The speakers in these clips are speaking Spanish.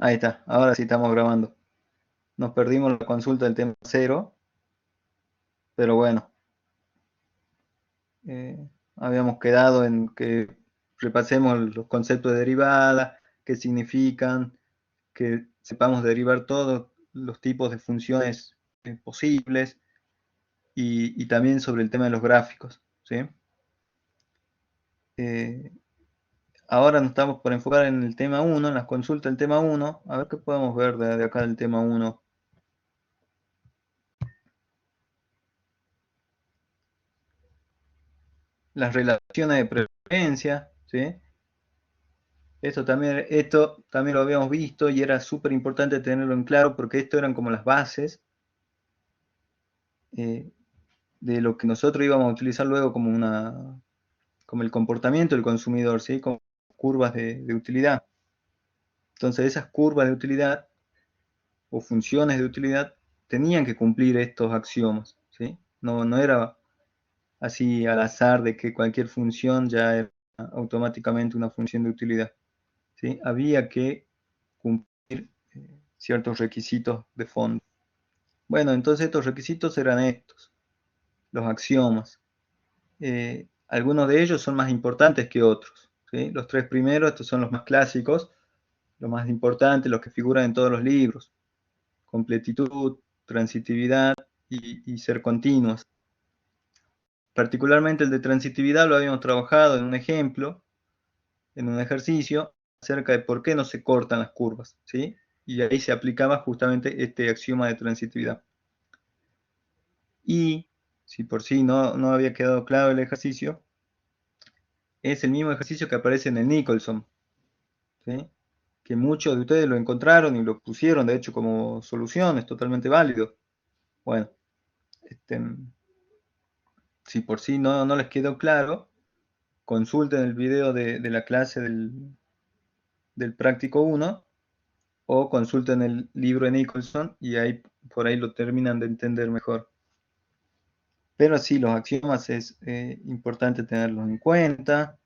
Ahí está, ahora sí estamos grabando. Nos perdimos la consulta del tema cero, pero bueno, eh, habíamos quedado en que repasemos los conceptos de derivada, qué significan, que sepamos derivar todos los tipos de funciones posibles y también sobre el tema de los gráficos, ¿sí? Eh, Ahora nos estamos por enfocar en el tema uno, en las consultas del tema uno. A ver qué podemos ver de acá del tema uno. Las relaciones de preferencia, ¿sí? Esto también lo habíamos visto y era súper importante tenerlo en claro porque esto eran como las bases eh, de lo que nosotros íbamos a utilizar luego como el comportamiento del consumidor, ¿sí? Como curvas de utilidad. Entonces esas curvas de utilidad o funciones de utilidad tenían que cumplir estos axiomas, ¿sí? No era así al azar de que cualquier función ya era automáticamente una función de utilidad, ¿sí? Había que cumplir ciertos requisitos de fondo. Bueno, entonces estos requisitos eran estos, los axiomas. Algunos de ellos son más importantes que otros, ¿sí? Los tres primeros, estos son los más clásicos, los más importantes, los que figuran en todos los libros. Completitud, transitividad y ser continuos. Particularmente el de transitividad lo habíamos trabajado en un ejemplo, en un ejercicio, acerca de por qué no se cortan las curvas, ¿sí? Y ahí se aplicaba justamente este axioma de transitividad. Y si por sí no había quedado claro el ejercicio, es el mismo ejercicio que aparece en el Nicholson, ¿sí? Que muchos de ustedes lo encontraron y lo pusieron, de hecho, como solución, es totalmente válido. Bueno, este, si por sí no les quedó claro, consulten el video de la clase del práctico uno o consulten el libro de Nicholson y ahí por ahí lo terminan de entender mejor. Pero sí, los axiomas es importante tenerlos en cuenta.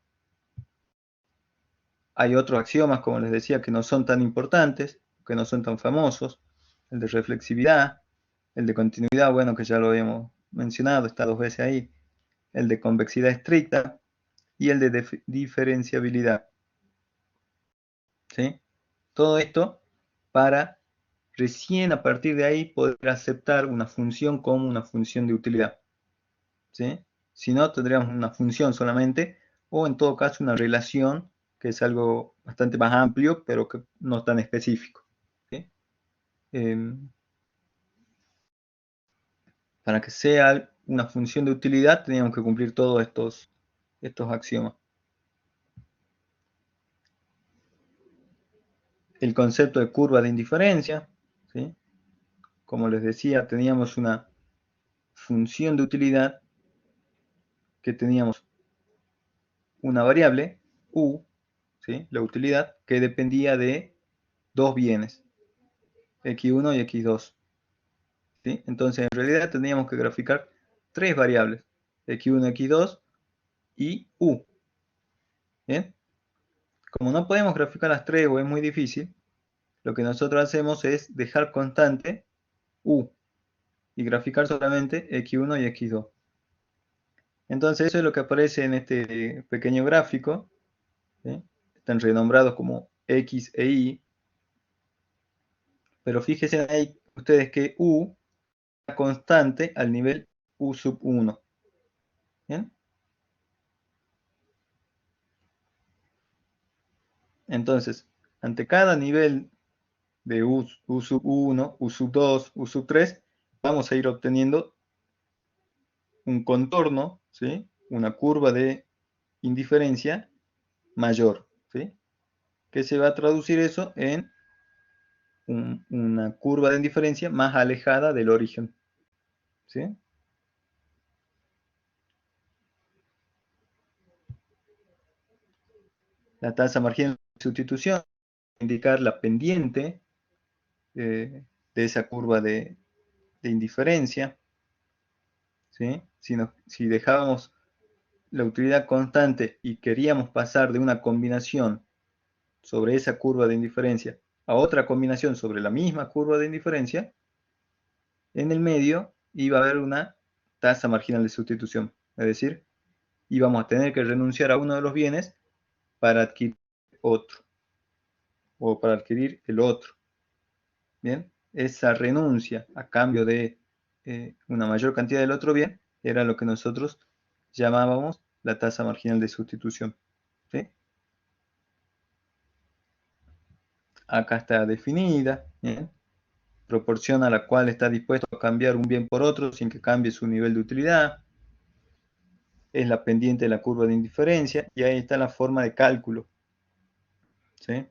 Hay otros axiomas, como les decía, que no son tan importantes, que no son tan famosos. El de reflexividad, el de continuidad, bueno, que ya lo habíamos mencionado, está dos veces ahí. El de convexidad estricta y el de diferenciabilidad. ¿Sí? Todo esto para recién a partir de ahí poder aceptar una función como una función de utilidad. ¿Sí? Si no, tendríamos una función solamente, o en todo caso una relación, que es algo bastante más amplio, pero que no tan específico. ¿Sí? Eh, para que sea una función de utilidad, teníamos que cumplir todos estos axiomas. El concepto de curva de indiferencia, ¿sí? Como les decía, teníamos una función de utilidad que teníamos una variable, u, ¿sí? La utilidad, que dependía de dos bienes, x1 y x2. ¿Sí? Entonces, en realidad tendríamos que graficar tres variables, x1, x2 y u. ¿Bien? Como no podemos graficar las tres o es muy difícil, lo que nosotros hacemos es dejar constante u y graficar solamente x1 y x2. Entonces, eso es lo que aparece en este pequeño gráfico. ¿Sí? Están renombrados como x e y, pero fíjense ahí ustedes que u es constante al nivel u sub 1. ¿Bien? Entonces, ante cada nivel de U sub 1, U sub 2, U sub 3, vamos a ir obteniendo un contorno, ¿sí? Una curva de indiferencia mayor, ¿sí? Que se va a traducir eso en una curva de indiferencia más alejada del origen, ¿sí? La tasa marginal de sustitución indicar la pendiente de esa curva de indiferencia, ¿sí? Si dejábamos la utilidad constante y queríamos pasar de una combinación sobre esa curva de indiferencia a otra combinación sobre la misma curva de indiferencia, en el medio iba a haber una tasa marginal de sustitución. Es decir, íbamos a tener que renunciar a uno de los bienes para adquirir otro, o para adquirir el otro. Bien, esa renuncia a cambio de una mayor cantidad del otro bien era lo que nosotros llamábamos la tasa marginal de sustitución. ¿Sí? Acá está definida, ¿bien? Proporción a la cual está dispuesto a cambiar un bien por otro sin que cambie su nivel de utilidad. Es la pendiente de la curva de indiferencia y ahí está la forma de cálculo. ¿Sí?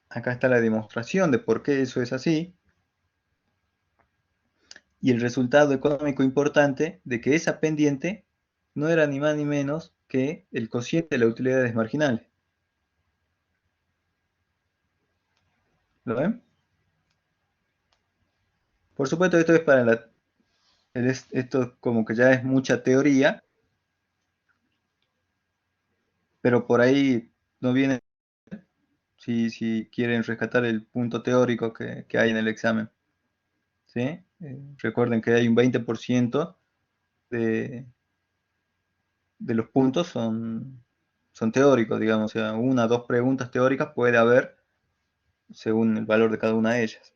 Acá está la demostración de por qué eso es así y el resultado económico importante de que esa pendiente no era ni más ni menos que el cociente de las utilidades marginales. ¿Lo ven? Por supuesto, esto es para esto como que ya es mucha teoría, pero por ahí no viene si quieren rescatar el punto teórico que hay en el examen. ¿Sí? Recuerden que hay un 20% de, de los puntos son teóricos, digamos, o sea, una o dos preguntas teóricas puede haber según el valor de cada una de ellas.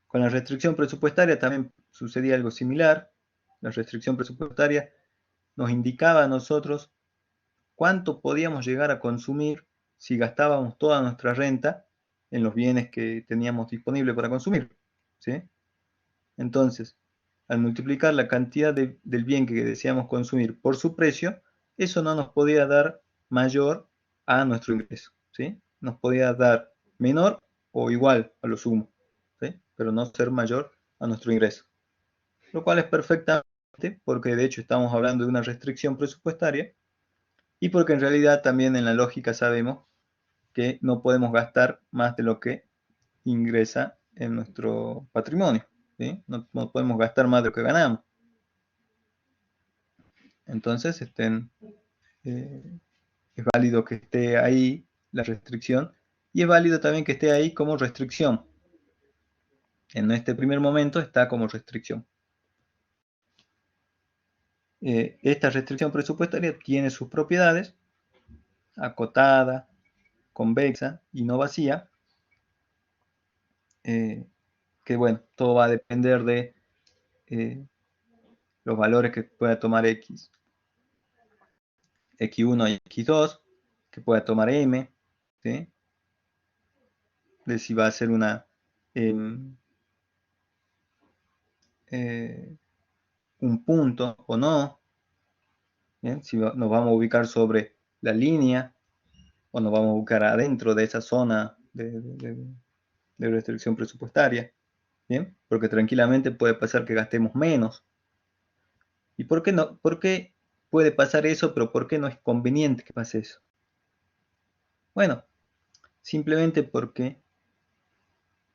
Con la restricción presupuestaria también sucedía algo similar. La restricción presupuestaria nos indicaba a nosotros cuánto podíamos llegar a consumir si gastábamos toda nuestra renta en los bienes que teníamos disponible para consumir. ¿Sí? Entonces, al multiplicar la cantidad del bien que deseamos consumir por su precio, eso no nos podía dar mayor a nuestro ingreso. ¿Sí? Nos podía dar menor o igual a lo sumo, ¿sí? Pero no ser mayor a nuestro ingreso. Lo cual es perfectamente porque de hecho estamos hablando de una restricción presupuestaria y porque en realidad también en la lógica sabemos que no podemos gastar más de lo que ingresa en nuestro patrimonio. ¿Sí? No podemos gastar más de lo que ganamos. Entonces, eh, es válido que esté ahí la restricción y es válido también que esté ahí como restricción. En este primer momento está como restricción. Esta restricción presupuestaria tiene sus propiedades, acotada, convexa y no vacía, que bueno, todo va a depender de eh, los valores que pueda tomar X, X1 y X2, que pueda tomar M, ¿sí? De si va a ser eh, un punto o no, ¿bien? Si nos vamos a ubicar sobre la línea o nos vamos a ubicar adentro de esa zona de restricción presupuestaria, ¿bien? Porque tranquilamente puede pasar que gastemos menos. ¿Y por qué no? ¿Por qué puede pasar eso, pero por qué no es conveniente que pase eso? Bueno, simplemente porque,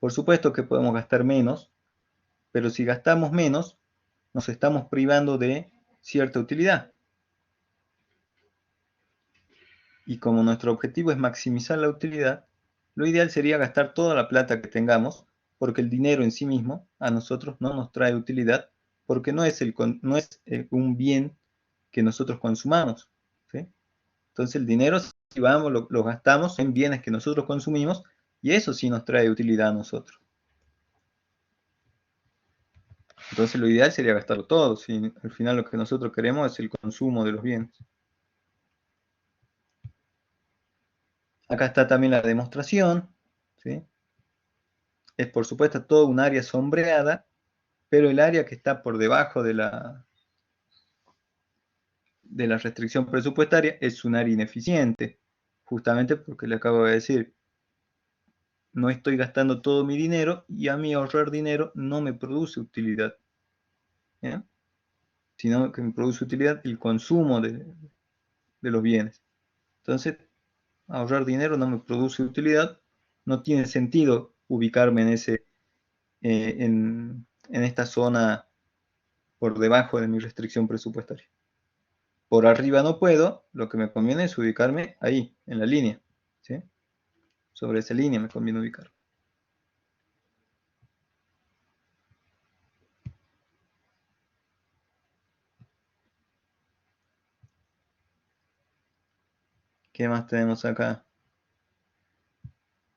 por supuesto que podemos gastar menos, pero si gastamos menos, nos estamos privando de cierta utilidad. Y como nuestro objetivo es maximizar la utilidad, lo ideal sería gastar toda la plata que tengamos, porque el dinero en sí mismo a nosotros no nos trae utilidad, porque no es un bien que nosotros consumamos. ¿Sí? Entonces el dinero, si vamos, lo gastamos en bienes que nosotros consumimos, y eso sí nos trae utilidad a nosotros. Entonces lo ideal sería gastarlo todo, si al final lo que nosotros queremos es el consumo de los bienes. Acá está también la demostración, ¿sí? Es por supuesto todo un área sombreada, pero el área que está por debajo de la restricción presupuestaria es un área ineficiente, justamente porque le acabo de decir, no estoy gastando todo mi dinero y a mí ahorrar dinero no me produce utilidad, ¿bien? Sino que me produce utilidad el consumo de los bienes. Entonces, ahorrar dinero no me produce utilidad, no tiene sentido ubicarme en esta zona por debajo de mi restricción presupuestaria. Por arriba no puedo, lo que me conviene es ubicarme ahí, en la línea, ¿sí? Sobre esa línea me conviene ubicar. ¿Qué más tenemos acá?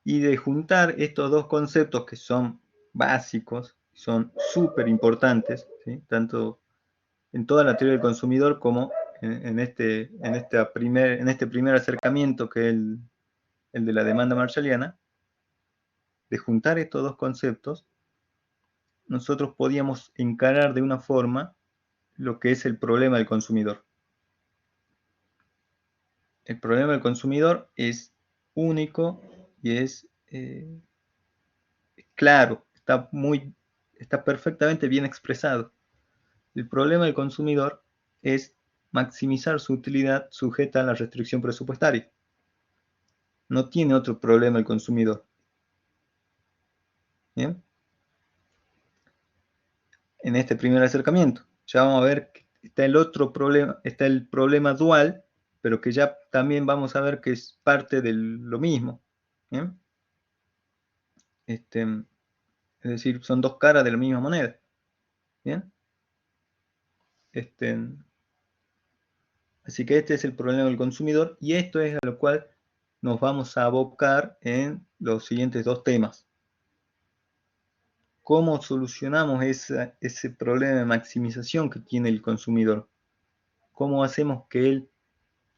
Y de juntar estos dos conceptos que son básicos, son súper importantes, ¿sí? Tanto en toda la teoría del consumidor como en este primer acercamiento que es el de la demanda marshalliana. De juntar estos dos conceptos, nosotros podíamos encarar de una forma lo que es el problema del consumidor. El problema del consumidor es único y es claro, está perfectamente bien expresado. El problema del consumidor es maximizar su utilidad sujeta a la restricción presupuestaria. No tiene otro problema el consumidor. ¿Bien? En este primer acercamiento. Ya vamos a ver que está el otro problema, está el problema dual, pero que ya también vamos a ver que es parte de lo mismo. ¿Bien? Es decir, son dos caras de la misma moneda. ¿Bien? Así que este es el problema del consumidor y esto es a lo cual nos vamos a abocar en los siguientes dos temas. ¿Cómo solucionamos ese problema de maximización que tiene el consumidor? ¿Cómo hacemos que él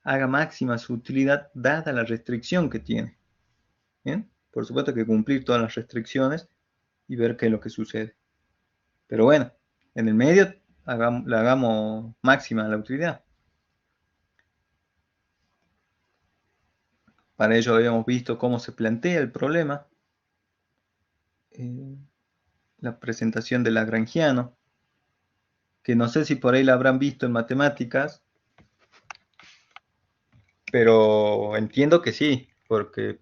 haga máxima su utilidad dada la restricción que tiene? ¿Bien? Por supuesto que cumplir todas las restricciones y ver qué es lo que sucede. Pero bueno, en el medio la hagamos máxima la utilidad. Para ello habíamos visto cómo se plantea el problema, la presentación del lagrangiano, que no sé si por ahí la habrán visto en matemáticas, pero entiendo que sí, porque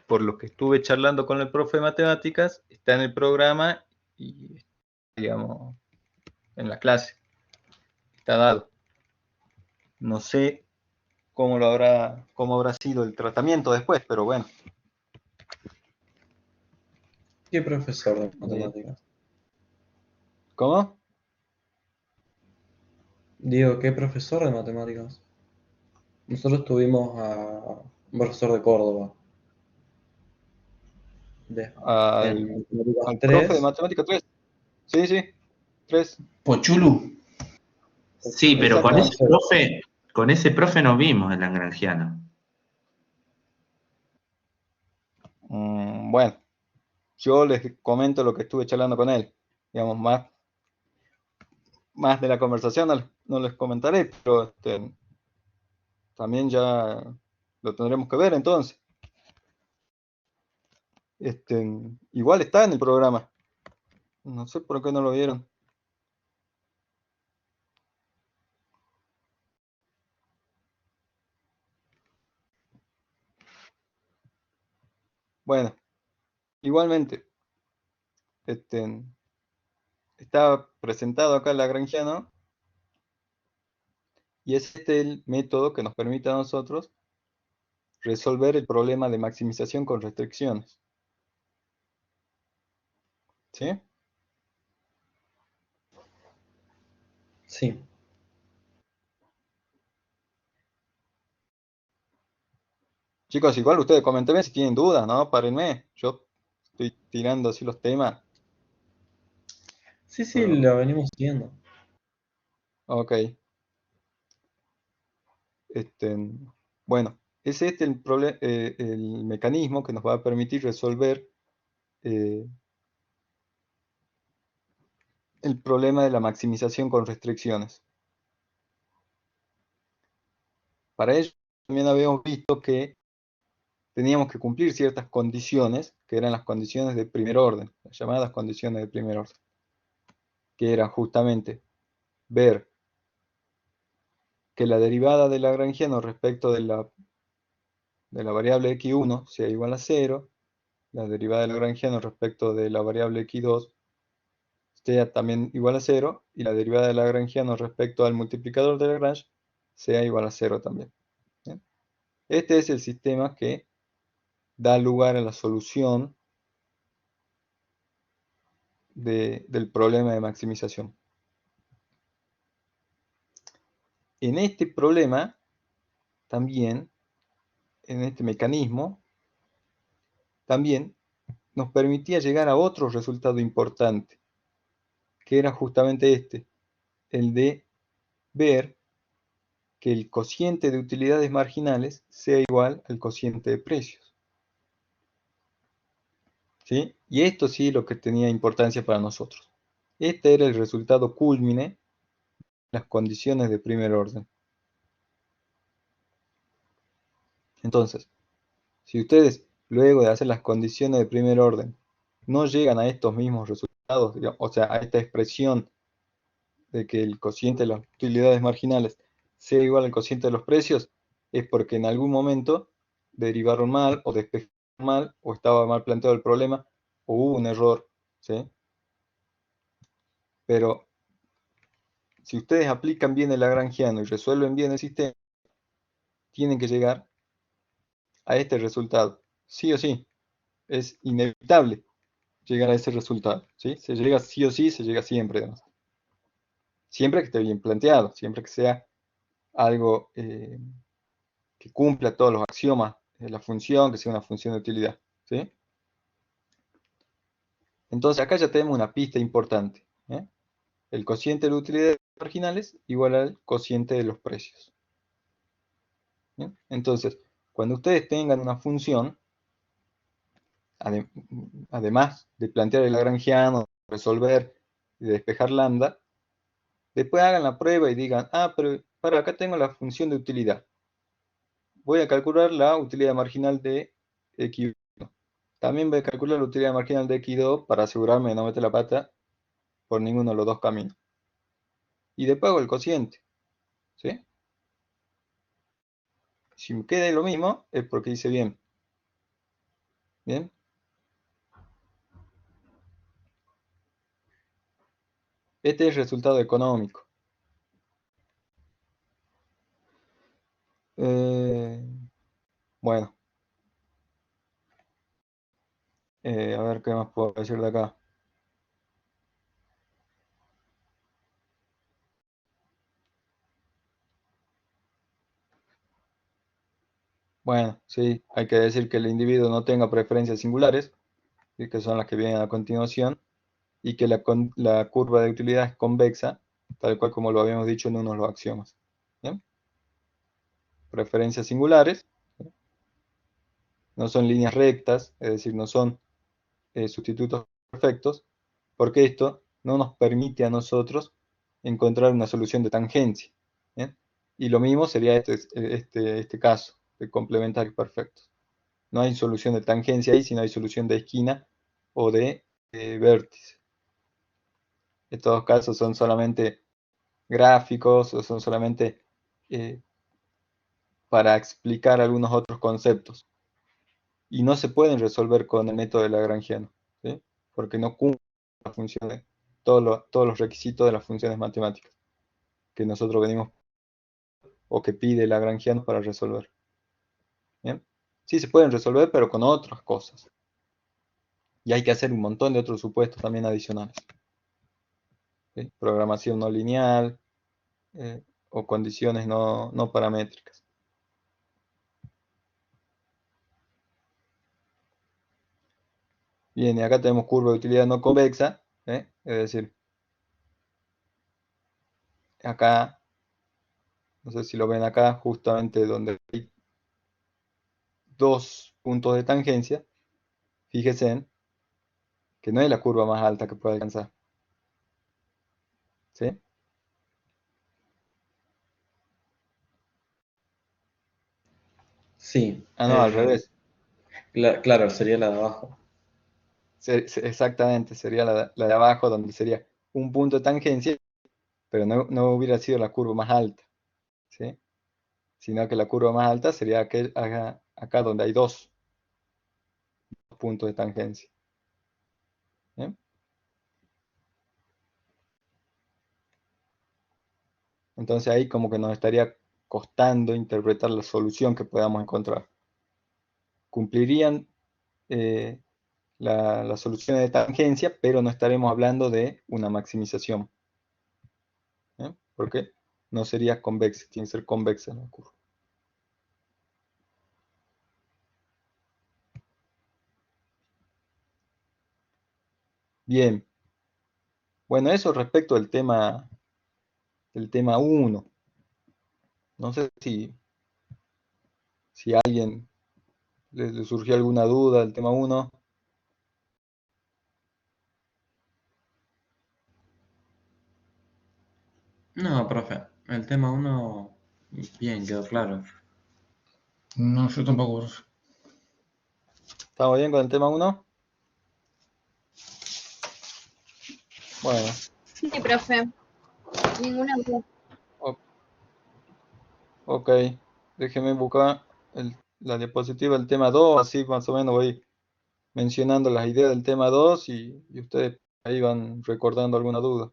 por lo que estuve charlando con el profe de matemáticas, está en el programa y, digamos, en la clase, está dado. No sé cómo habrá sido el tratamiento después, pero bueno. ¿Qué profesor de Bien. matemáticas? ¿Cómo? Digo, ¿qué profesor de matemáticas? Nosotros tuvimos a un profesor de Córdoba. En Al, matemáticas al profe de 3. matemática 3. Sí, sí, 3. Pochulu. Sí, pero Exactamente. con ese profe nos vimos en Lagrangiano. Bueno, yo les comento lo que estuve charlando con él. Digamos, más de la conversación no les comentaré, pero también ya lo tendremos que ver entonces. Igual está en el programa. No sé por qué no lo vieron. Bueno, igualmente, está presentado acá el lagrangiano y es el método que nos permite a nosotros resolver el problema de maximización con restricciones. ¿Sí? Sí. Chicos, igual ustedes comentenme si tienen dudas, ¿no? Párenme. Yo estoy tirando así los temas. Sí, sí, Pero, lo venimos siguiendo. ok. Bueno, es el mecanismo que nos va a permitir resolver eh, el problema de la maximización con restricciones. Para ello también habíamos visto que teníamos que cumplir ciertas condiciones, que eran las condiciones de primer orden, las llamadas condiciones de primer orden, que eran justamente ver que la derivada del lagrangiano respecto de la variable x1 sea igual a 0, la derivada del lagrangiano respecto de la variable x2 sea también igual a 0 y la derivada del lagrangiano respecto al multiplicador de Lagrange sea igual a 0 también. ¿Bien? Este es el sistema que da lugar a la solución del problema de maximización. En este problema, también, en este mecanismo, también nos permitía llegar a otro resultado importante, que era justamente este, el de ver que el cociente de utilidades marginales sea igual al cociente de precios. ¿Sí? Y esto sí lo que tenía importancia para nosotros. Este era el resultado cúlmine de las condiciones de primer orden. Entonces, si ustedes, luego de hacer las condiciones de primer orden, no llegan a estos mismos resultados, digamos, o sea, a esta expresión de que el cociente de las utilidades marginales sea igual al cociente de los precios, es porque en algún momento derivaron mal o despejaron mal o estaba mal planteado el problema o hubo un error, ¿sí? Pero si ustedes aplican bien el lagrangiano y resuelven bien el sistema, tienen que llegar a este resultado, sí o sí, es inevitable llegar a ese resultado, ¿sí? Se llega sí o sí, se llega siempre, además. Siempre que esté bien planteado, siempre que sea algo que cumpla todos los axiomas de la función, que sea una función de utilidad, ¿sí? Entonces acá ya tenemos una pista importante, ¿eh? El cociente de utilidades marginales igual al cociente de los precios. ¿Bien? Entonces, cuando ustedes tengan una función, además de plantear el lagrangiano, resolver y despejar lambda, después hagan la prueba y digan, pero para acá tengo la función de utilidad. Voy a calcular la utilidad marginal de x1. También voy a calcular la utilidad marginal de x2 para asegurarme de no meter la pata por ninguno de los dos caminos. Y después hago el cociente, ¿sí? Si me queda lo mismo, es porque hice bien. ¿Bien? Este es el resultado económico. Bueno, a ver qué más puedo decir de acá. Bueno, sí, hay que decir que el individuo no tenga preferencias singulares, ¿sí? Que son las que vienen a continuación, y que la curva de utilidad es convexa, tal cual como lo habíamos dicho en uno de los axiomas. ¿Bien? Preferencias singulares, ¿sí? No son líneas rectas, es decir, no son sustitutos perfectos, porque esto no nos permite a nosotros encontrar una solución de tangencia. ¿Bien? Y lo mismo sería este caso de complementarios perfectos. No hay solución de tangencia ahí, sino hay solución de esquina o de vértice. Estos casos son solamente gráficos o son solamente eh, para explicar algunos otros conceptos. Y no se pueden resolver con el método de Lagrangiano, ¿sí? Porque no cumplen las funciones, todos los requisitos de las funciones matemáticas que nosotros venimos o que pide Lagrangiano para resolver. ¿Bien? Sí se pueden resolver, pero con otras cosas. Y hay que hacer un montón de otros supuestos también adicionales. ¿Sí? Programación no lineal o condiciones no paramétricas. Bien, y acá tenemos curva de utilidad no convexa, es decir, acá, no sé si lo ven acá, justamente donde hay dos puntos de tangencia, fíjense en que no es la curva más alta que puede alcanzar. ¿Sí? Sí, No, al revés. claro, sería la de abajo. Exactamente, sería la de abajo, donde sería un punto de tangencia, pero no hubiera sido la curva más alta. ¿Sí? Sino que la curva más alta sería acá donde hay dos puntos de tangencia. ¿Bien? Entonces ahí como que nos estaría costando interpretar la solución que podamos encontrar. Cumplirían las soluciones de tangencia, pero no estaremos hablando de una maximización. Porque no sería convexa, tiene que ser convexa la curva. Bien. Bueno, eso respecto del tema 1. No sé si a alguien le surgió alguna duda del tema 1. No, profe, el tema uno, bien, quedó claro. No, yo tampoco, profe. ¿Estamos bien con el tema 1? Bueno, Sí, profe. Ninguna duda. ok. Déjeme buscar la diapositiva del tema 2, así más o menos voy mencionando las ideas del tema 2 y ustedes ahí van recordando alguna duda.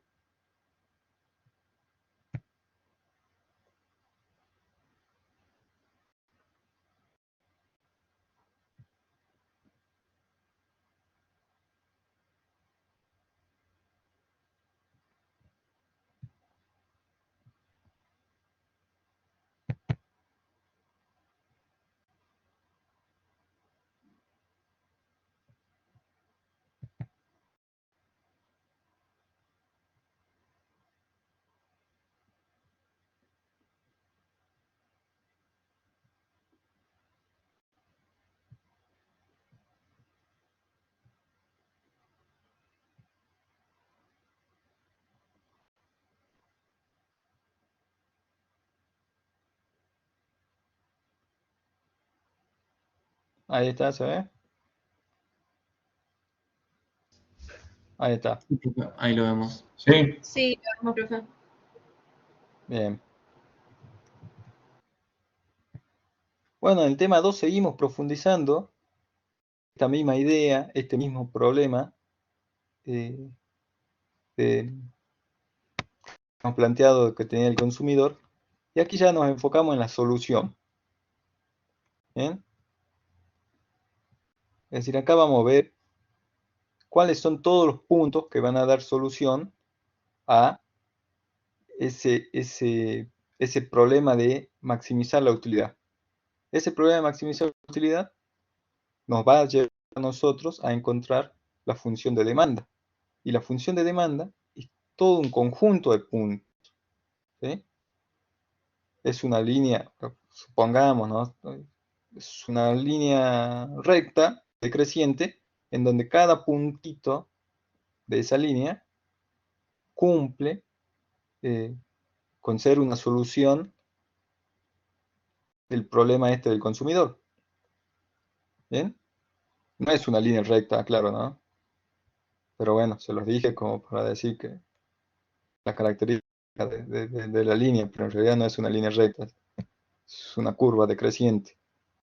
Ahí está, ¿se ve? Ahí está. Sí, profe, ahí lo vemos. Sí, Sí, lo mismo, profe. Bien. Bueno, en el tema 2 seguimos profundizando esta misma idea, este mismo problema que hemos planteado que tenía el consumidor, y aquí ya nos enfocamos en la solución. ¿Bien? Es decir, acá vamos a ver cuáles son todos los puntos que van a dar solución a ese problema de maximizar la utilidad. Ese problema de maximizar la utilidad nos va a llevar a nosotros a encontrar la función de demanda. Y la función de demanda es todo un conjunto de puntos. ¿Sí? Es una línea, supongamos, ¿no? Es una línea recta, decreciente, en donde cada puntito de esa línea cumple con ser una solución del problema este del consumidor. ¿Bien? No es una línea recta, claro, ¿no? Pero bueno, se los dije como para decir que la característica de la línea, pero en realidad no es una línea recta, es una curva decreciente.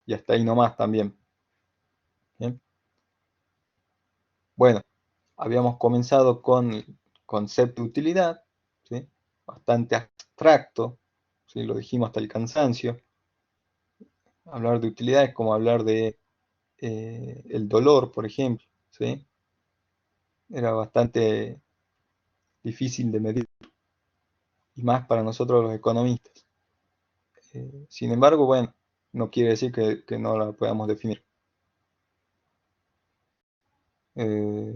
Y hasta ahí nomás también. ¿Bien? Bueno, habíamos comenzado con el concepto de utilidad, ¿sí? Bastante abstracto, ¿sí? Lo dijimos hasta el cansancio. Hablar de utilidad es como hablar de el dolor, por ejemplo, ¿sí? Era bastante difícil de medir, y más para nosotros los economistas. Sin embargo, bueno, no quiere decir que no la podamos definir. Eh,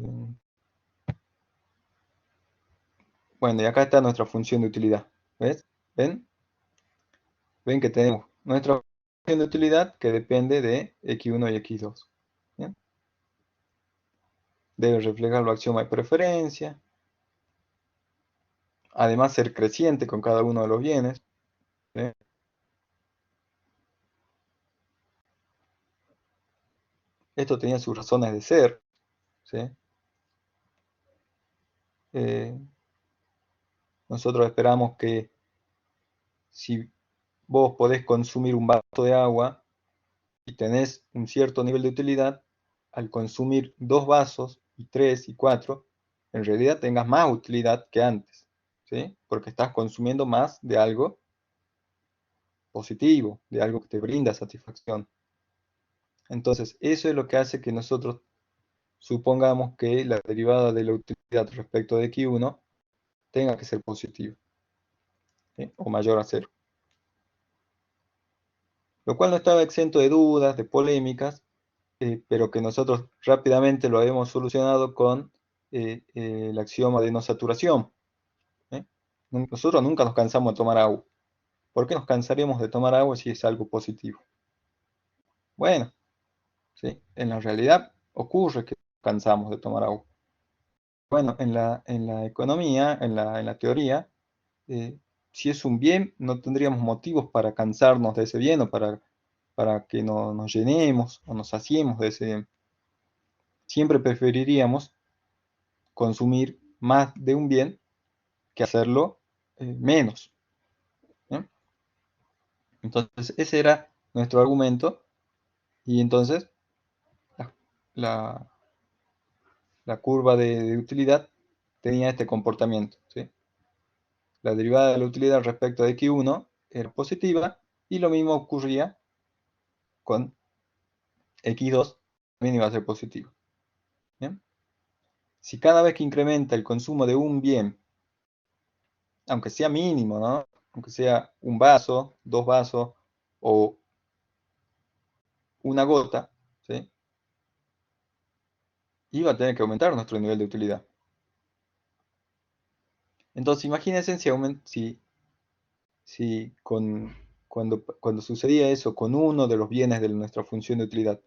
bueno, y acá está nuestra función de utilidad. ¿Ves? ¿Ven? Ven que tenemos nuestra función de utilidad que depende de x1 y x2. ¿Bien? Debe reflejar los axiomas de preferencia. Además, ser creciente con cada uno de los bienes. ¿Sí? Esto tenía sus razones de ser. ¿Sí? Eh, nosotros esperamos que si vos podés consumir un vaso de agua y tenés un cierto nivel de utilidad, al consumir 2 vasos, y 3, y 4, en realidad tengas más utilidad que antes. ¿sí? Porque estás consumiendo más de algo positivo, de algo que te brinda satisfacción. Entonces, eso es lo que hace que nosotros supongamos que la derivada de la utilidad respecto de X1 tenga que ser positiva, ¿sí? O mayor a cero. Lo cual no estaba exento de dudas, de polémicas, pero que nosotros rápidamente lo habíamos solucionado con el axioma de no saturación. ¿eh? Nosotros nunca nos cansamos de tomar agua. ¿Por qué nos cansaríamos de tomar agua si es algo positivo? Bueno, ¿sí? En la realidad ocurre que nos cansamos de tomar agua. Bueno, en la economía, en la teoría, si es un bien, no tendríamos motivos para cansarnos de ese bien o para que no, nos llenemos o nos saciemos de ese bien. Siempre preferiríamos consumir más de un bien que hacerlo menos. ¿eh? Entonces, ese era nuestro argumento y entonces la, la- la curva de utilidad tenía este comportamiento. ¿sí? La derivada de la utilidad respecto de X1 era positiva y lo mismo ocurría con X2, también iba a ser positivo. ¿bien? Si cada vez que incrementa el consumo de un bien, aunque sea mínimo, ¿no? Aunque sea un vaso, dos vasos o una gota, ¿sí? Iba a tener que aumentar nuestro nivel de utilidad. Entonces, imagínense si cuando sucedía eso con uno de los bienes de nuestra función de utilidad,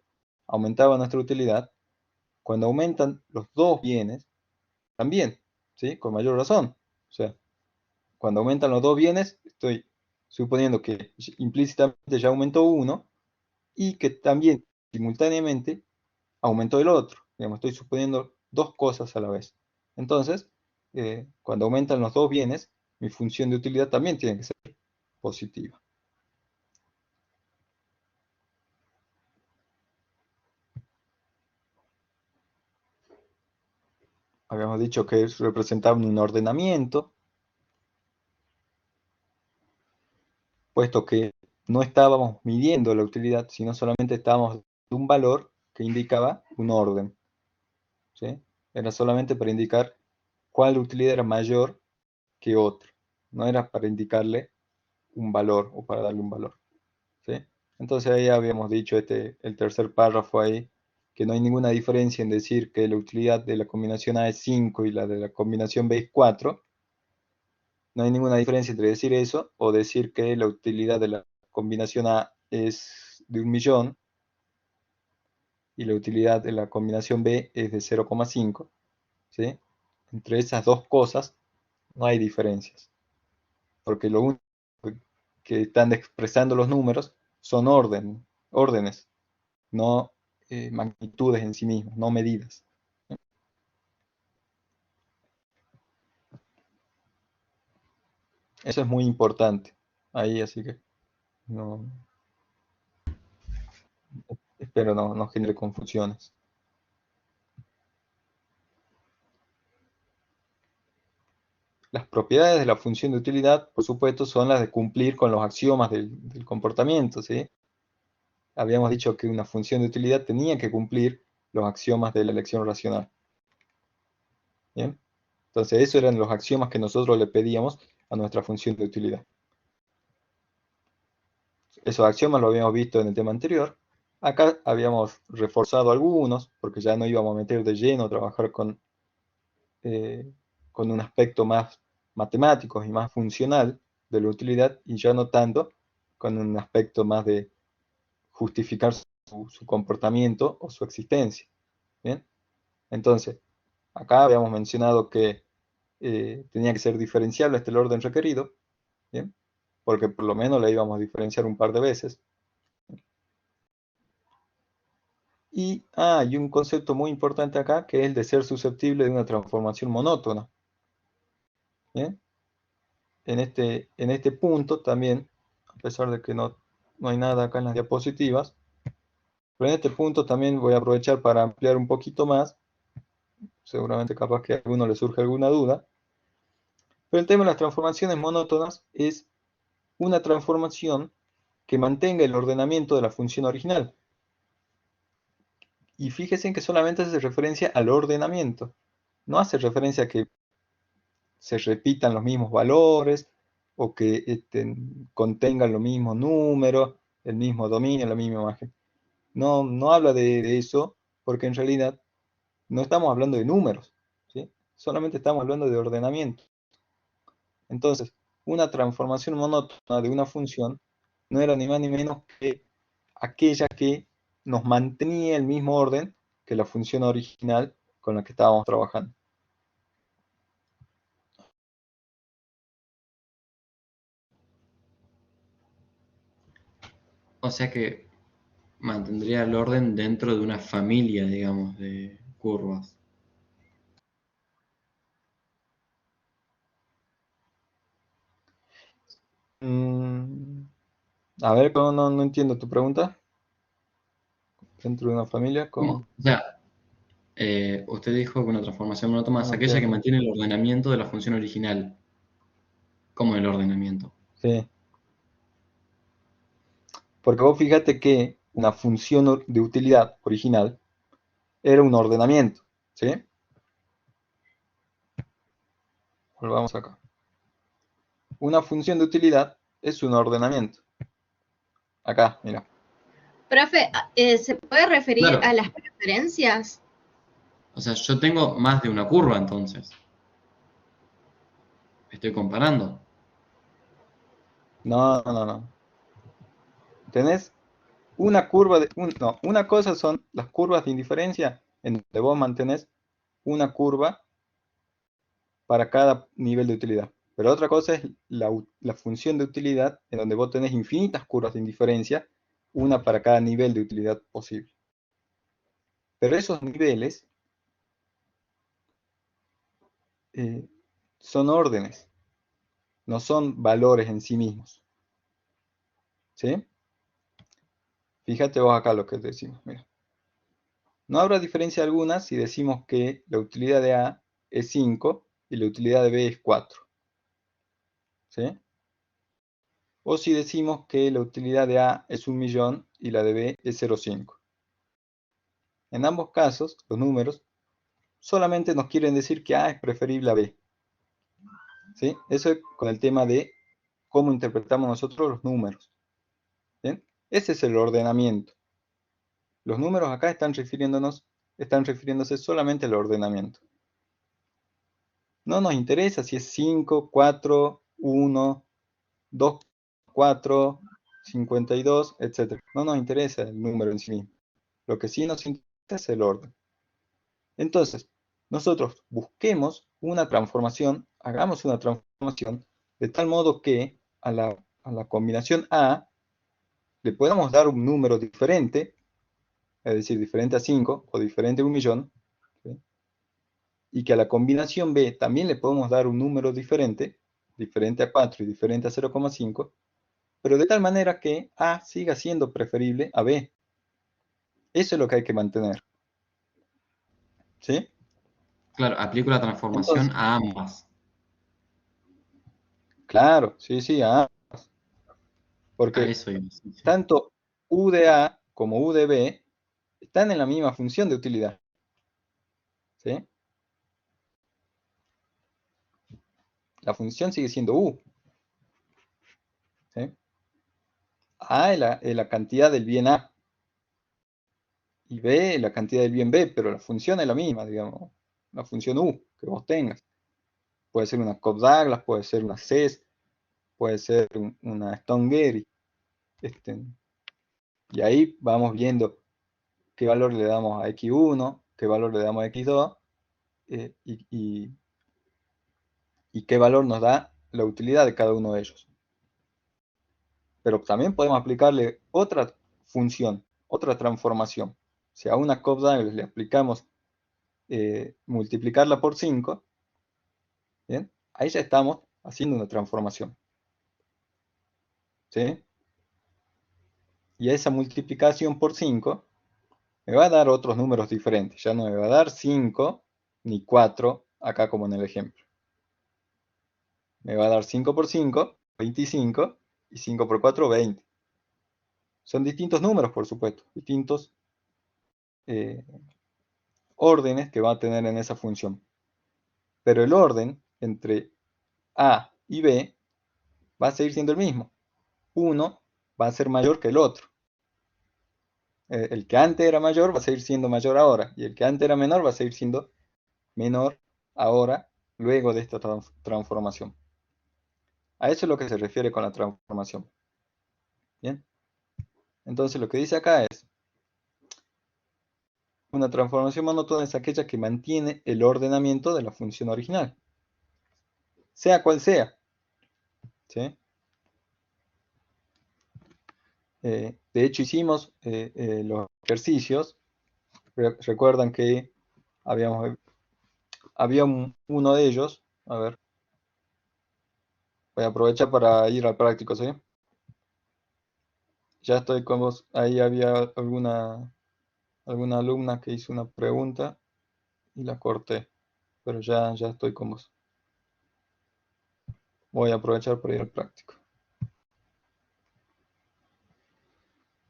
aumentaba nuestra utilidad, cuando aumentan los dos bienes, también, ¿sí? Con mayor razón. O sea, cuando aumentan los dos bienes, estoy suponiendo que implícitamente ya aumentó uno y que también simultáneamente aumentó el otro. Digamos, estoy suponiendo dos cosas a la vez. Entonces, cuando aumentan los dos bienes, mi función de utilidad también tiene que ser positiva. Habíamos dicho que representaba un ordenamiento, puesto que no estábamos midiendo la utilidad, sino solamente estábamos dando un valor que indicaba un orden. ¿sí? Era solamente para indicar cuál utilidad era mayor que otra. No era para indicarle un valor o para darle un valor. ¿sí? Entonces ahí habíamos dicho el tercer párrafo ahí, que no hay ninguna diferencia en decir que la utilidad de la combinación A es 5 y la de la combinación B es 4. No hay ninguna diferencia entre decir eso o decir que la utilidad de la combinación A es de 1.000.000 y la utilidad de la combinación B es de 0,5. ¿sí? Entre esas dos cosas no hay diferencias, porque lo único que están expresando los números son órdenes, no magnitudes en sí mismas, no medidas. Eso es muy importante ahí, así que no, espero no genere confusiones. Las propiedades de la función de utilidad, por supuesto, son las de cumplir con los axiomas del comportamiento, ¿sí? Habíamos dicho que una función de utilidad tenía que cumplir los axiomas de la elección racional. ¿Bien? Entonces, esos eran los axiomas que nosotros le pedíamos a nuestra función de utilidad. Esos axiomas lo habíamos visto en el tema anterior. Acá habíamos reforzado algunos, porque ya no íbamos a meter de lleno a trabajar con un aspecto más matemático y más funcional de la utilidad, y ya no tanto con un aspecto más de justificar su comportamiento o su existencia. ¿bien? Entonces, acá habíamos mencionado que tenía que ser diferenciable hasta el orden requerido, ¿bien? Porque por lo menos la íbamos a diferenciar un par de veces. Y hay un concepto muy importante acá, que es el de ser susceptible de una transformación monótona. ¿bien? En este punto también, a pesar de que no hay nada acá en las diapositivas, pero en este punto también voy a aprovechar para ampliar un poquito más, seguramente capaz que a alguno le surge alguna duda, Pero el tema de las transformaciones monótonas es una transformación que mantenga el ordenamiento de la función original. Y fíjense en que solamente hace referencia al ordenamiento. No hace referencia a que se repitan los mismos valores o que contengan los mismos números, el mismo dominio, la misma imagen. No habla de eso, porque en realidad no estamos hablando de números, ¿sí? Solamente estamos hablando de ordenamiento. Entonces, una transformación monótona de una función no era ni más ni menos que aquella que nos mantenía el mismo orden que la función original con la que estábamos trabajando. O sea que mantendría el orden dentro de una familia, digamos, de curvas. A ver, no entiendo tu pregunta. Dentro de una familia, ¿Cómo? ¿cómo? O sea, usted dijo que una transformación monótona es No aquella que entiendo. mantiene el ordenamiento de la función original. ¿Cómo el ordenamiento? Sí. Porque vos fíjate que una función de utilidad original era un ordenamiento, ¿sí? Volvamos acá. Una función de utilidad es un ordenamiento. Acá, mira. Profe, ¿se puede referir a Claro, las preferencias? o sea, yo tengo más de una curva entonces. Estoy comparando. No. Tenés una curva de... no, una cosa son las curvas de indiferencia, en donde vos mantenés una curva para cada nivel de utilidad. Pero otra cosa es la función de utilidad, en donde vos tenés infinitas curvas de indiferencia, una para cada nivel de utilidad posible. Pero esos niveles son órdenes, no son valores en sí mismos. ¿Sí? Fíjate vos acá lo que decimos. Mira. No habrá diferencia alguna si decimos que la utilidad de A es 5 y la utilidad de B es 4. ¿Sí? O si decimos que la utilidad de A es 1.000.000 y la de B es 0,5. En ambos casos, los números solamente nos quieren decir que A es preferible a B. ¿Sí? Eso es con el tema de cómo interpretamos nosotros los números. ¿Bien? Ese es el ordenamiento. Los números acá están refiriéndose solamente al ordenamiento. No nos interesa si es 5, 4, 1, 2, 4, 52, etc. No nos interesa el número en sí mismo. Lo que sí nos interesa es el orden. Entonces, nosotros busquemos una transformación, hagamos una transformación de tal modo que a la combinación A le podamos dar un número diferente, es decir, diferente a 5 o diferente a 1.000.000, ¿sí? Y que a la combinación B también le podemos dar un número diferente, diferente a 4 y diferente a 0,5, pero de tal manera que A siga siendo preferible a B. Eso es lo que hay que mantener. ¿Sí? Claro, aplico la transformación Entonces, a ambas. claro, sí, a A. A Porque eso iba, sí, sí. tanto U de A como U de B están en la misma función de utilidad. ¿Sí? La función sigue siendo U. ¿Sí? A es la cantidad del bien A y B es la cantidad del bien B, pero la función es la misma, digamos. La función U que vos tengas. Puede ser una Cobb-Douglas, puede ser una CES, puede ser una Stone-Getty. Y ahí vamos viendo qué valor le damos a X1, qué valor le damos a X2 y qué valor nos da la utilidad de cada uno de ellos. Pero también podemos aplicarle otra función, otra transformación. Si a una Cobb-Douglas le aplicamos multiplicarla por 5, ¿bien? Ahí ya estamos haciendo una transformación. ¿Sí? Y esa multiplicación por 5 me va a dar otros números diferentes. Ya no me va a dar 5 ni 4 acá como en el ejemplo. me va a dar 5 por 5, 25, y 5 por 4, 20. Son distintos números, por supuesto, distintos órdenes que va a tener en esa función. Pero el orden entre A y B va a seguir siendo el mismo. Uno va a ser mayor que el otro. El que antes era mayor va a seguir siendo mayor ahora, y el que antes era menor va a seguir siendo menor ahora, luego de esta transformación. A eso es lo que se refiere con la transformación. ¿Bien? Entonces lo que dice acá es, una transformación monótona es aquella que mantiene el ordenamiento de la función original, sea cual sea. ¿Sí? De hecho hicimos los ejercicios. Recuerdan que había uno de ellos. A ver, voy a aprovechar para ir al práctico, ¿sí? Ya estoy con vos. Ahí había alguna alumna que hizo una pregunta y la corté, pero ya estoy con vos. Voy a aprovechar para ir al práctico.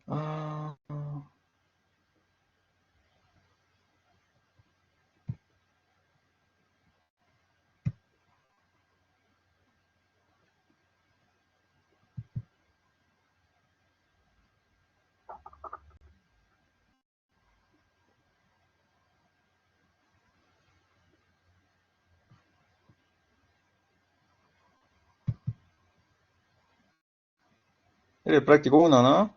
Ah, era el práctico 1, ¿no?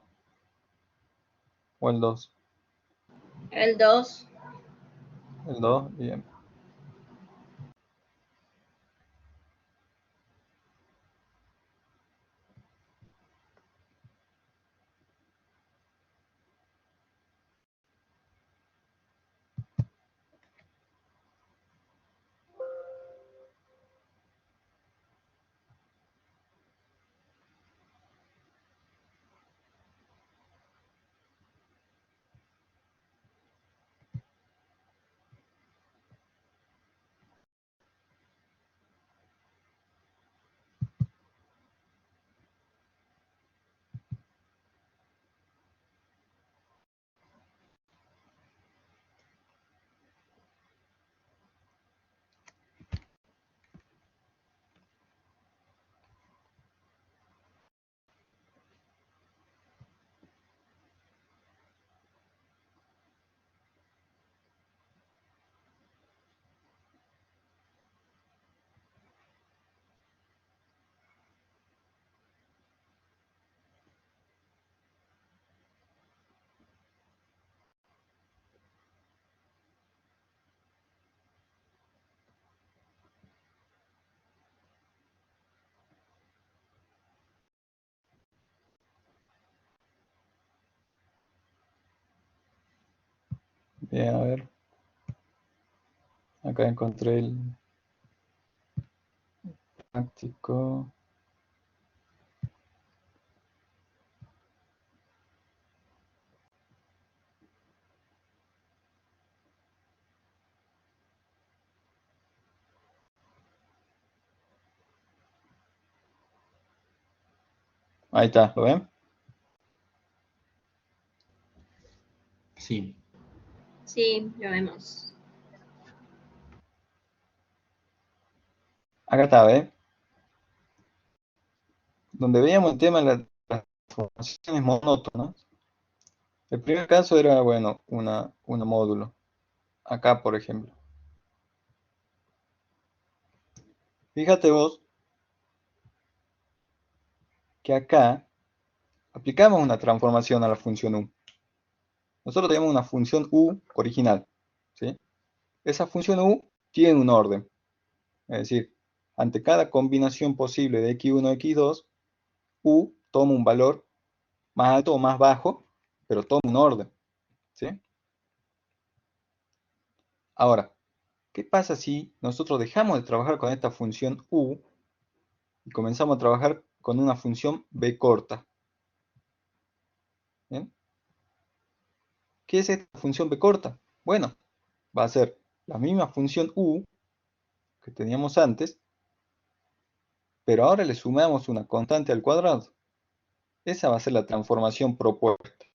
¿O el 2? El 2. El 2, bien. Bien, a ver. Acá encontré el práctico. Ahí está, ¿lo ven? Sí. Sí, lo vemos. Acá está, ¿ven? Donde veíamos el tema de las transformaciones monótonas. El primer caso era, bueno, una módulo. Acá, por ejemplo. Fíjate vos que acá aplicamos una transformación a la función u. Nosotros tenemos una función u original, ¿sí? Esa función u tiene un orden. Es decir, ante cada combinación posible de x1 y x2, u toma un valor más alto o más bajo, pero toma un orden, ¿sí? Ahora, ¿qué pasa si nosotros dejamos de trabajar con esta función u y comenzamos a trabajar con una función b corta? ¿Bien? ¿Qué es esta función b corta? Bueno, va a ser la misma función u que teníamos antes, pero ahora le sumamos una constante al cuadrado. Esa va a ser la transformación propuesta.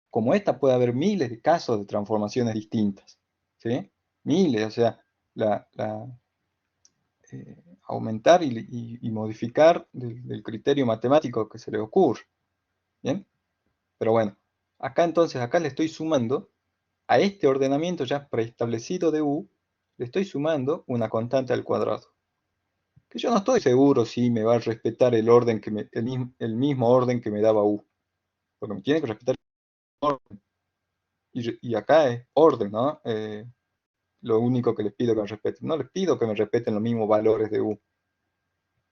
Como esta puede haber miles de casos de transformaciones distintas, ¿sí? Miles, o sea, aumentar y modificar del criterio matemático que se le ocurre, ¿bien? Pero bueno, acá entonces, acá le estoy sumando a este ordenamiento ya preestablecido de U, le estoy sumando una constante al cuadrado. Que yo no estoy seguro si me va a respetar el orden el mismo orden que me daba U. Porque me tiene que respetar el orden. Y acá es orden, ¿no? Lo único que les pido que me respeten. No les pido que me respeten los mismos valores de U.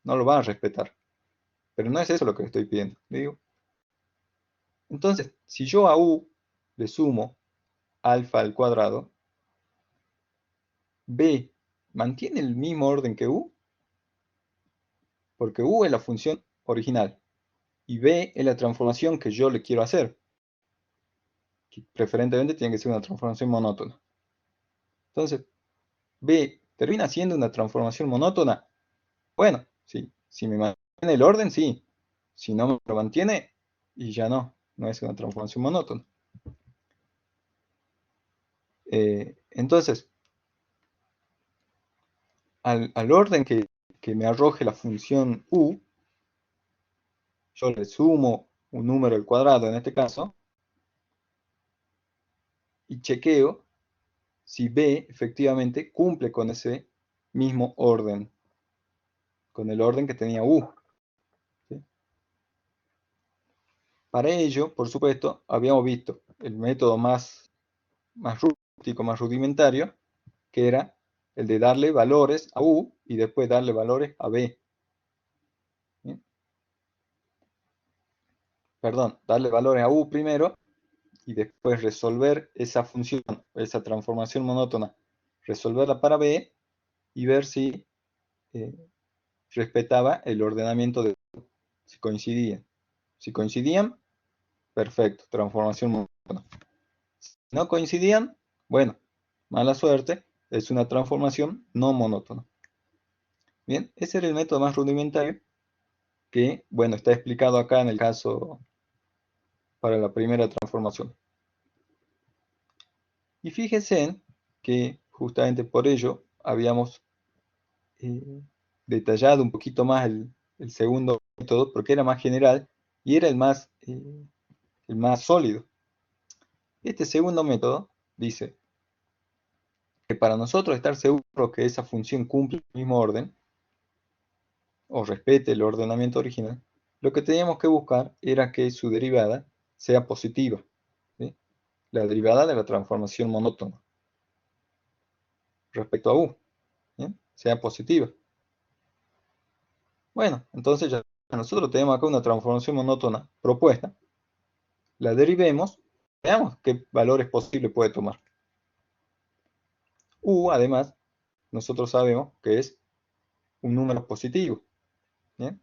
No lo van a respetar. Pero no es eso lo que le estoy pidiendo. Digo. Entonces, si yo a U le sumo alfa al cuadrado, B mantiene el mismo orden que U, porque U es la función original y B es la transformación que yo le quiero hacer, que preferentemente tiene que ser una transformación monótona. Entonces, B termina siendo una transformación monótona. Bueno, sí, si me mantiene el orden, sí. Si no me lo mantiene, y ya no es una transformación monótona. Entonces, al orden que me arroje la función U, yo le sumo un número al cuadrado en este caso, y chequeo si B efectivamente cumple con ese mismo orden, con el orden que tenía U. ¿Sí? Para ello, por supuesto, habíamos visto el método más rústico, más rudimentario, que era el de darle valores a U y después darle valores a B. ¿Sí? Perdón, darle valores a U primero y después resolver esa función, esa transformación monótona, resolverla para B y ver si respetaba el ordenamiento de U, si coincidían. Si coincidían, perfecto, transformación monótona. Si no coincidían, bueno, mala suerte, es una transformación no monótona. Bien, ese era el método más rudimentario que, bueno, está explicado acá en el caso para la primera transformación. Y fíjense que justamente por ello habíamos detallado un poquito más el segundo método, porque era más general y era el más sólido. Este segundo método dice que para nosotros estar seguros que esa función cumple el mismo orden, o respete el ordenamiento original, lo que teníamos que buscar era que su derivada sea positiva, ¿sí? La derivada de la transformación monótona respecto a U, ¿sí? Sea positiva. Bueno, entonces ya nosotros tenemos acá una transformación monótona propuesta, la derivemos, veamos qué valores posibles puede tomar. U, además, nosotros sabemos que es un número positivo, ¿bien?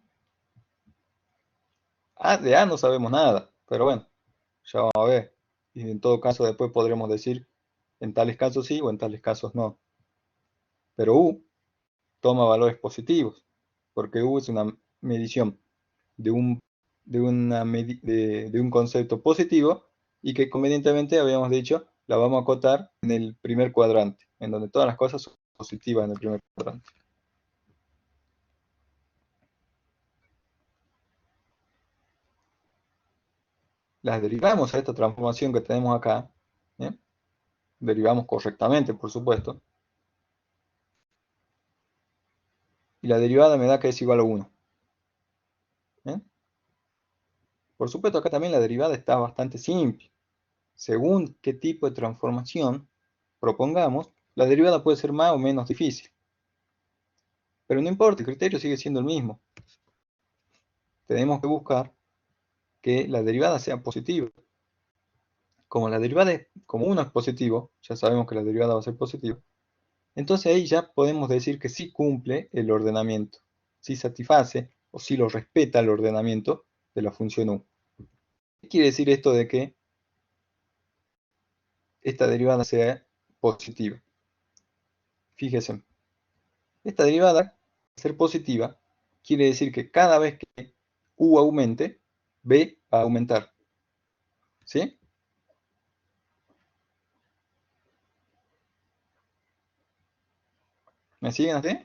De A no sabemos nada, pero bueno, ya vamos a ver. Y en todo caso después podremos decir, en tales casos sí o en tales casos no. Pero U toma valores positivos, porque U es una medición de un concepto positivo y que convenientemente habíamos dicho, la vamos a acotar en el primer cuadrante, en donde todas las cosas son positivas en el primer cuadrante. Las derivamos a esta transformación que tenemos acá, ¿bien? Derivamos correctamente, por supuesto, y la derivada me da que es igual a 1. ¿Bien? Por supuesto, acá también la derivada está bastante simple. Según qué tipo de transformación propongamos, la derivada puede ser más o menos difícil. Pero no importa, el criterio sigue siendo el mismo. Tenemos que buscar que la derivada sea positiva. Como como 1 es positivo, ya sabemos que la derivada va a ser positiva, entonces ahí ya podemos decir que sí cumple el ordenamiento, sí satisface o sí lo respeta el ordenamiento de la función U. ¿Qué quiere decir esto de que esta derivada sea positiva? Fíjense, esta derivada, al ser positiva, quiere decir que cada vez que U aumente, B va a aumentar. ¿Sí? ¿Me siguen así?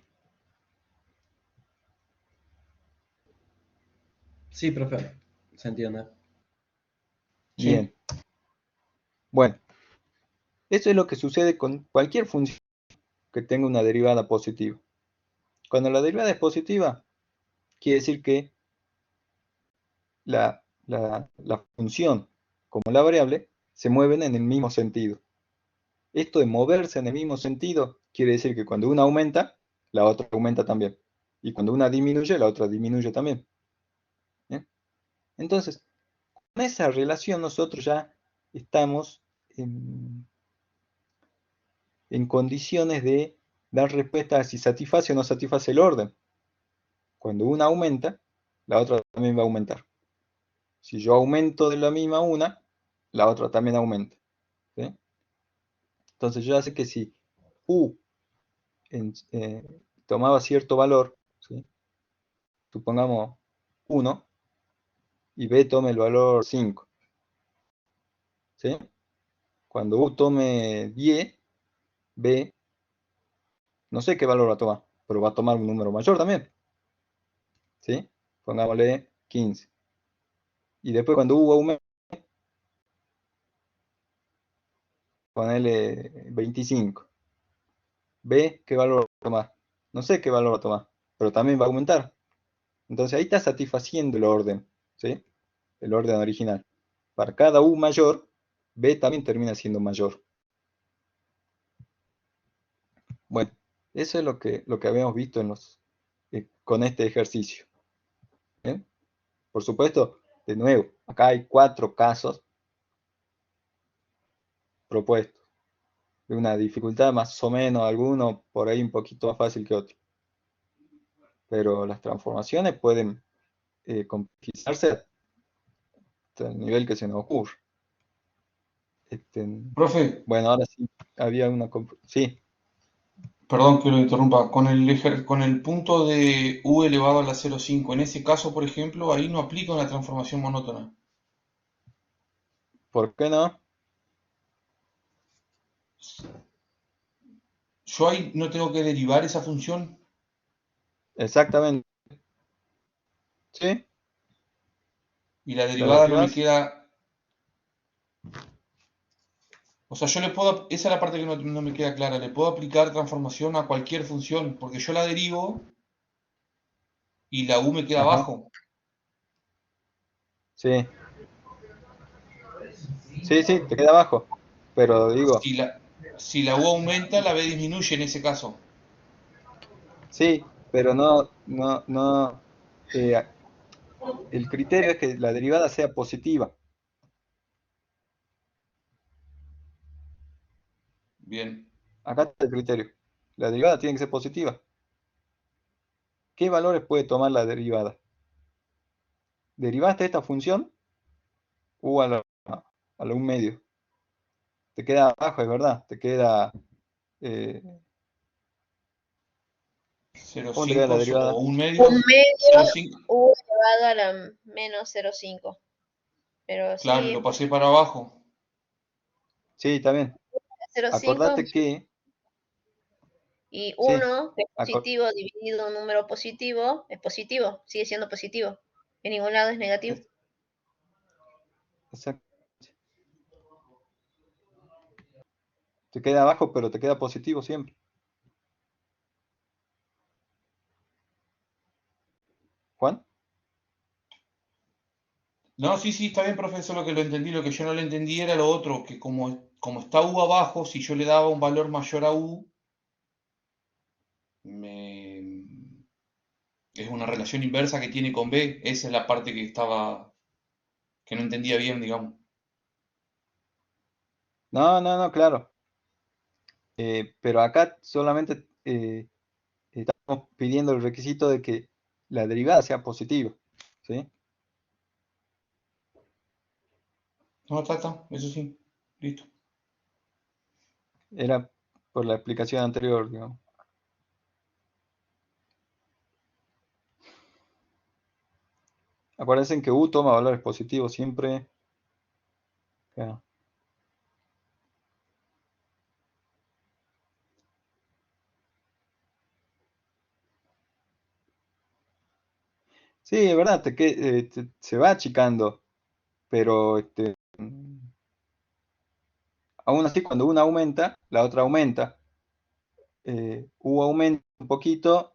Sí, profe, se entiende. Bien. Sí, Bueno, esto es lo que sucede con cualquier función que tenga una derivada positiva. Cuando la derivada es positiva, quiere decir que la función como la variable se mueven en el mismo sentido. Esto de moverse en el mismo sentido quiere decir que cuando una aumenta, la otra aumenta también. Y cuando una disminuye, la otra disminuye también. ¿Bien? Entonces, con esa relación nosotros ya estamos en condiciones de dar respuesta a si satisface o no satisface el orden. Cuando una aumenta, la otra también va a aumentar. Si yo aumento de la misma una, la otra también aumenta. ¿Sí? Entonces yo ya sé que si U tomaba cierto valor, ¿sí? Supongamos 1, y B tome el valor 5. ¿Sí? Cuando U tome 10, B, no sé qué valor va a tomar, pero va a tomar un número mayor también. ¿Sí? Pongámosle 15. Y después cuando U aumente, ponele 25. B, ¿qué valor va a tomar? No sé qué valor va a tomar, pero también va a aumentar. Entonces ahí está satisfaciendo el orden, ¿sí? El orden original. Para cada U mayor, B también termina siendo mayor. Bueno, eso es lo que habíamos visto con este ejercicio. ¿Bien? Por supuesto, de nuevo, acá hay 4 casos propuestos, de una dificultad más o menos, alguno por ahí un poquito más fácil que otro. Pero las transformaciones pueden complejizarse hasta el nivel que se nos ocurre. Este, Profe, bueno, ahora sí, había una... Sí, perdón que lo interrumpa. Con el punto de u elevado a la 0,5, en ese caso, por ejemplo, ahí no aplica una transformación monótona. ¿por qué no? Yo ahí no tengo que derivar esa función. Exactamente. ¿Sí? Y la La derivada no me derivas. queda. O sea, yo le puedo. Esa es la parte que no me queda clara. Le puedo aplicar transformación a cualquier función. Porque yo la derivo y la u me queda Ajá. abajo. Sí, sí, sí, te queda abajo. Pero digo, Si la u aumenta, la b disminuye en ese caso. sí, pero no, no, no. eh, el criterio es que la derivada sea positiva. Bien. Acá está el criterio. La derivada tiene que ser positiva. ¿Qué valores puede tomar la derivada? ¿Derivaste esta función u a la un medio? Te queda abajo, es verdad. Te queda. eh, ¿Cómo te queda la 0,5 o derivada? un Un medio. medio 0,5. u elevado a la menos 0,5. Pero Claro, y sí, lo pasé para abajo. Sí, está bien. 0,5 Acordate que. y Sí, 1, que es acor- positivo, dividido en un número positivo, es positivo, sigue siendo positivo. En ningún lado es negativo. exacto. Te queda abajo, pero te queda positivo siempre. Juan, No, sí, sí, está bien, profesor, lo que lo entendí. Lo que yo no le entendí era lo otro, que como está U abajo, si yo le daba un valor mayor a U, es una relación inversa que tiene con B. Esa es la parte que no entendía bien, digamos. no, no, no, claro. Pero acá solamente estamos pidiendo el requisito de que la derivada sea positiva. ¿Sí? No, está, eso sí, listo. Era por la explicación anterior, digamos. Acuérdense que U toma valores positivos siempre. Acá. Sí, es verdad, se va achicando, pero aún así cuando una aumenta, la otra aumenta. U aumenta un poquito,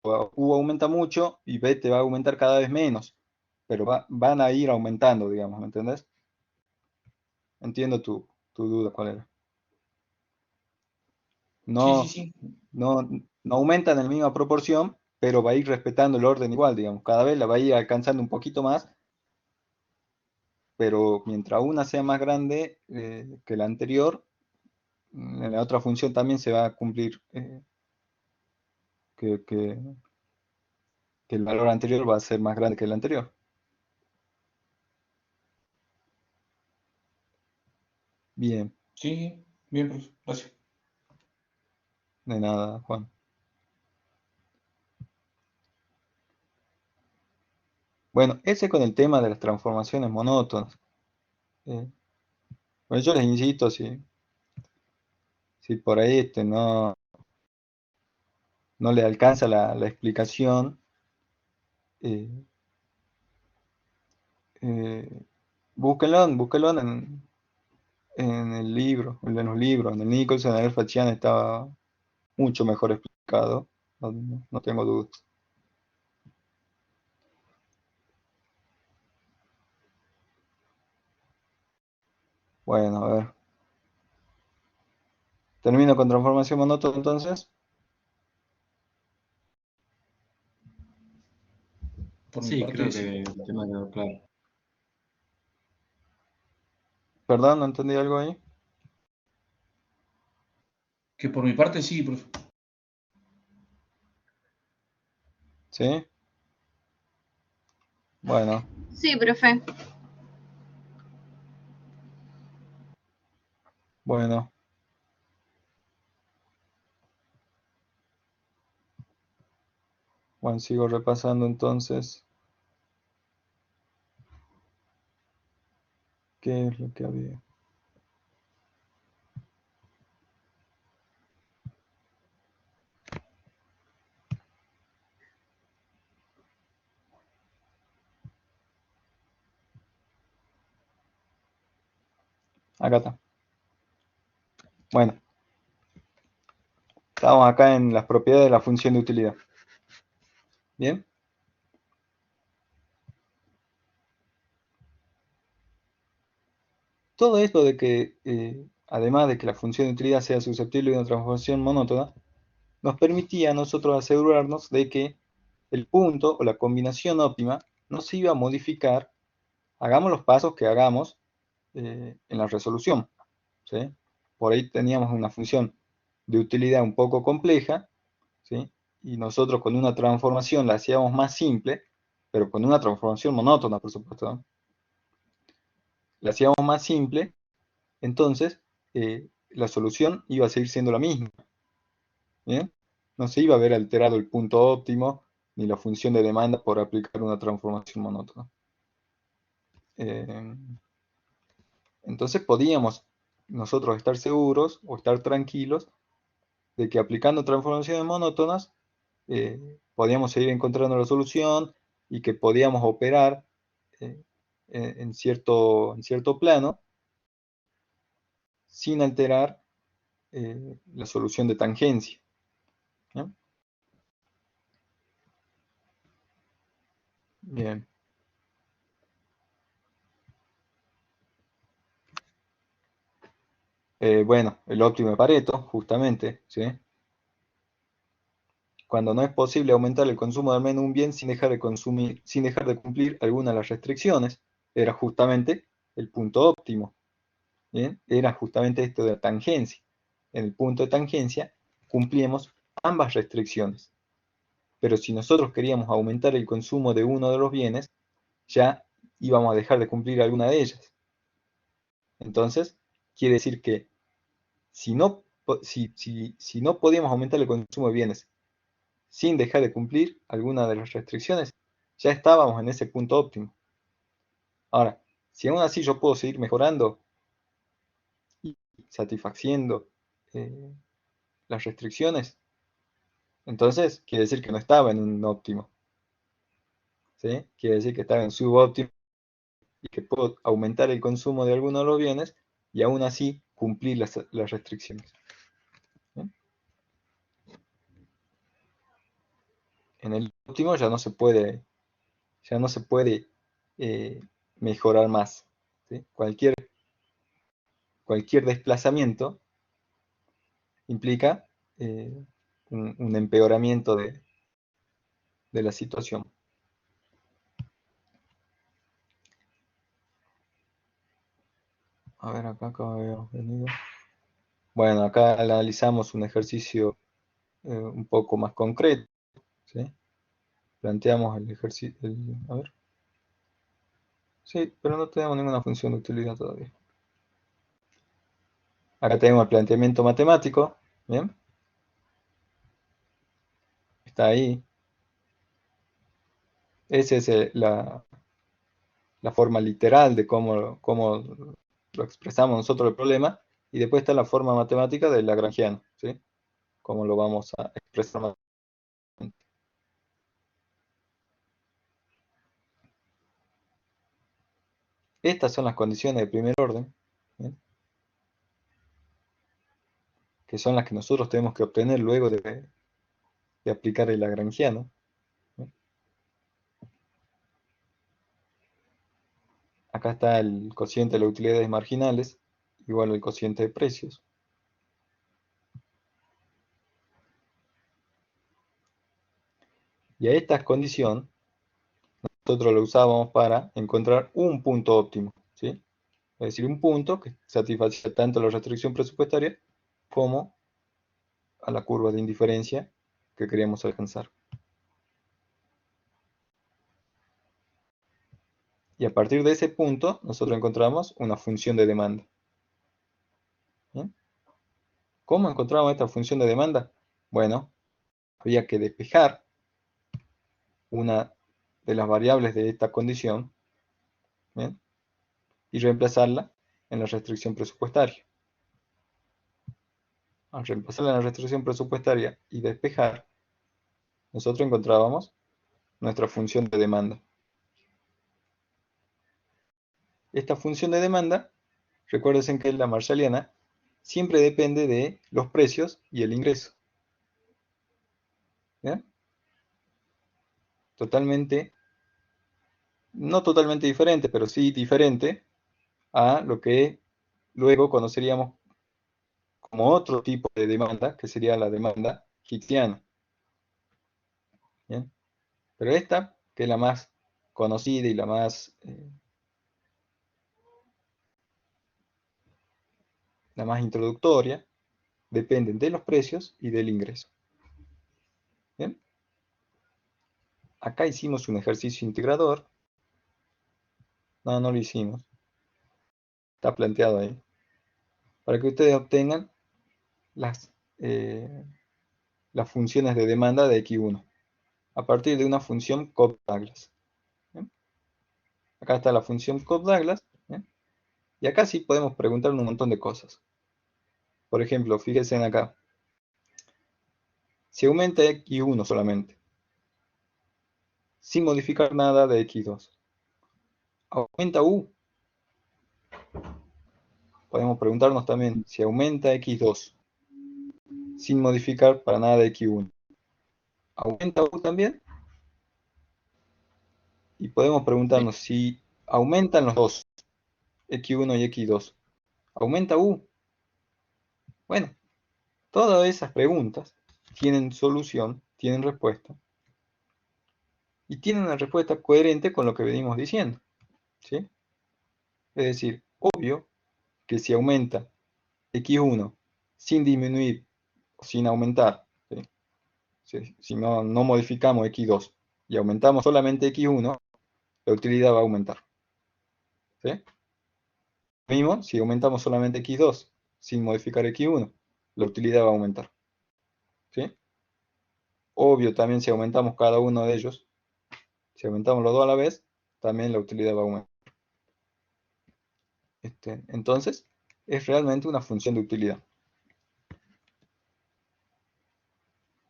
U aumenta mucho y B te va a aumentar cada vez menos, pero van a ir aumentando, digamos, ¿me entendés? Entiendo tu duda, ¿cuál era? Sí, sí, No, sí. no aumentan en la misma proporción, pero va a ir respetando el orden igual, digamos. Cada vez la va a ir alcanzando un poquito más, pero mientras una sea más grande que la anterior, en la otra función también se va a cumplir que, que- que el valor anterior va a ser más grande que el anterior. Bien, Sí, sí. Bien, profe. Gracias. de nada, Juan. Bueno, ese con el tema de las transformaciones monótonas. Eh, bueno, yo les insisto, si por ahí no le alcanza la explicación, eh, eh, búsquenlo en el libro, en los libros. En el Nicholson, en el Fachian estaba mucho mejor explicado, no tengo dudas. Bueno, a ver. Termino con transformación monótona entonces. Por mi Sí, parte, creo sí. que el tema quedó claro. Perdón, no entendí algo ahí. Que por mi parte, sí, profe. ¿Sí? Bueno, Sí, profe. bueno. Bueno, sigo repasando entonces. ¿Qué es lo que había? Acá está. Bueno, estamos acá en las propiedades de la función de utilidad. ¿Bien? Todo esto de que, además de que la función de utilidad sea susceptible de una transformación monótona, nos permitía a nosotros asegurarnos de que el punto o la combinación óptima no se iba a modificar, hagamos los pasos que hagamos en la resolución. ¿Sí? Por ahí teníamos una función de utilidad un poco compleja, ¿sí? Y nosotros con una transformación la hacíamos más simple, pero con una transformación monótona, por supuesto, ¿no? La hacíamos más simple, entonces la solución iba a seguir siendo la misma. ¿Bien? No se iba a ver alterado el punto óptimo ni la función de demanda por aplicar una transformación monótona. Eh, entonces podíamos nosotros estar seguros o estar tranquilos de que aplicando transformaciones monótonas podíamos seguir encontrando la solución y que podíamos operar eh, en cierto plano sin alterar la solución de tangencia. ¿No? Bien. Bueno, el óptimo de Pareto, justamente, ¿sí? Cuando no es posible aumentar el consumo de al menos un bien sin dejar de consumir, sin dejar de cumplir alguna de las restricciones, era justamente el punto óptimo. ¿Bien? Era justamente esto de la tangencia. En el punto de tangencia cumplíamos ambas restricciones. Pero si nosotros queríamos aumentar el consumo de uno de los bienes, ya íbamos a dejar de cumplir alguna de ellas. Entonces, quiere decir que si no podíamos aumentar el consumo de bienes sin dejar de cumplir alguna de las restricciones, Ya estábamos en ese punto óptimo. Ahora, si aún así yo puedo seguir mejorando y satisfaciendo las restricciones, entonces quiere decir que no estaba en un óptimo. ¿Sí? Quiere decir que estaba en subóptimo y que puedo aumentar el consumo de algunos de los bienes y aún así cumplir las restricciones. ¿Bien? En el óptimo ya no se puede eh, mejorar más. ¿Sí? Cualquier desplazamiento implica un empeoramiento de la situación. A ver, acá habíamos venido. Bueno, acá analizamos un ejercicio un poco más concreto. ¿Sí? Planteamos el ejercicio. A ver. Sí, pero no tenemos ninguna función de utilidad todavía. Acá tenemos el planteamiento matemático. ¿Bien? Está ahí. Esa es la forma literal de cómo lo expresamos nosotros el problema. Y después está la forma matemática del lagrangiano. ¿Sí? Cómo lo vamos a expresar matemáticamente. Estas son las condiciones de primer orden. ¿Bien? Que son las que nosotros tenemos que obtener luego de aplicar el lagrangiano. ¿Bien? Acá está el cociente de las utilidades marginales, igual al cociente de precios. Y a esta condición, nosotros lo usábamos para encontrar un punto óptimo, ¿sí? Es decir, un punto que satisface tanto la restricción presupuestaria como a la curva de indiferencia que queríamos alcanzar. Y a partir de ese punto, nosotros encontramos una función de demanda. ¿Bien? ¿Cómo encontramos esta función de demanda? Bueno, había que despejar una de las variables de esta condición, ¿bien? Y reemplazarla en la restricción presupuestaria. Al reemplazarla en la restricción presupuestaria y despejar, nosotros encontrábamos nuestra función de demanda. Esta función de demanda, recuerden que la marshalliana siempre depende de los precios y el ingreso. ¿Bien? No totalmente diferente, pero sí diferente a lo que luego conoceríamos como otro tipo de demanda, que sería la demanda Hicksiana. ¿Bien? Pero esta, que es la más conocida y la más introductoria, dependen de los precios y del ingreso. ¿Bien? Acá hicimos un ejercicio integrador. No lo hicimos. Está planteado ahí. Para que ustedes obtengan las funciones de demanda de X1 a partir de una función Cobb-Douglas. Acá está la función Cobb-Douglas. Y acá sí podemos preguntar un montón de cosas. Por ejemplo, fíjense en acá. Si aumenta X1 solamente, sin modificar nada de X2, ¿aumenta U? Podemos preguntarnos también si aumenta X2 sin modificar para nada de X1. ¿Aumenta U también? Y podemos preguntarnos si aumentan los dos, X1 y X2. ¿Aumenta U? Bueno, todas esas preguntas tienen solución, tienen respuesta. Y tienen una respuesta coherente con lo que venimos diciendo. ¿Sí? Es decir, obvio que si aumenta X1 sin disminuir o sin aumentar, ¿sí? Si no modificamos X2 y aumentamos solamente X1, la utilidad va a aumentar. ¿Sí? Lo mismo, si aumentamos solamente X2 sin modificar X1, la utilidad va a aumentar. ¿Sí? Obvio también si aumentamos cada uno de ellos, Si aumentamos los dos a la vez, también la utilidad va a aumentar. Entonces, es realmente una función de utilidad.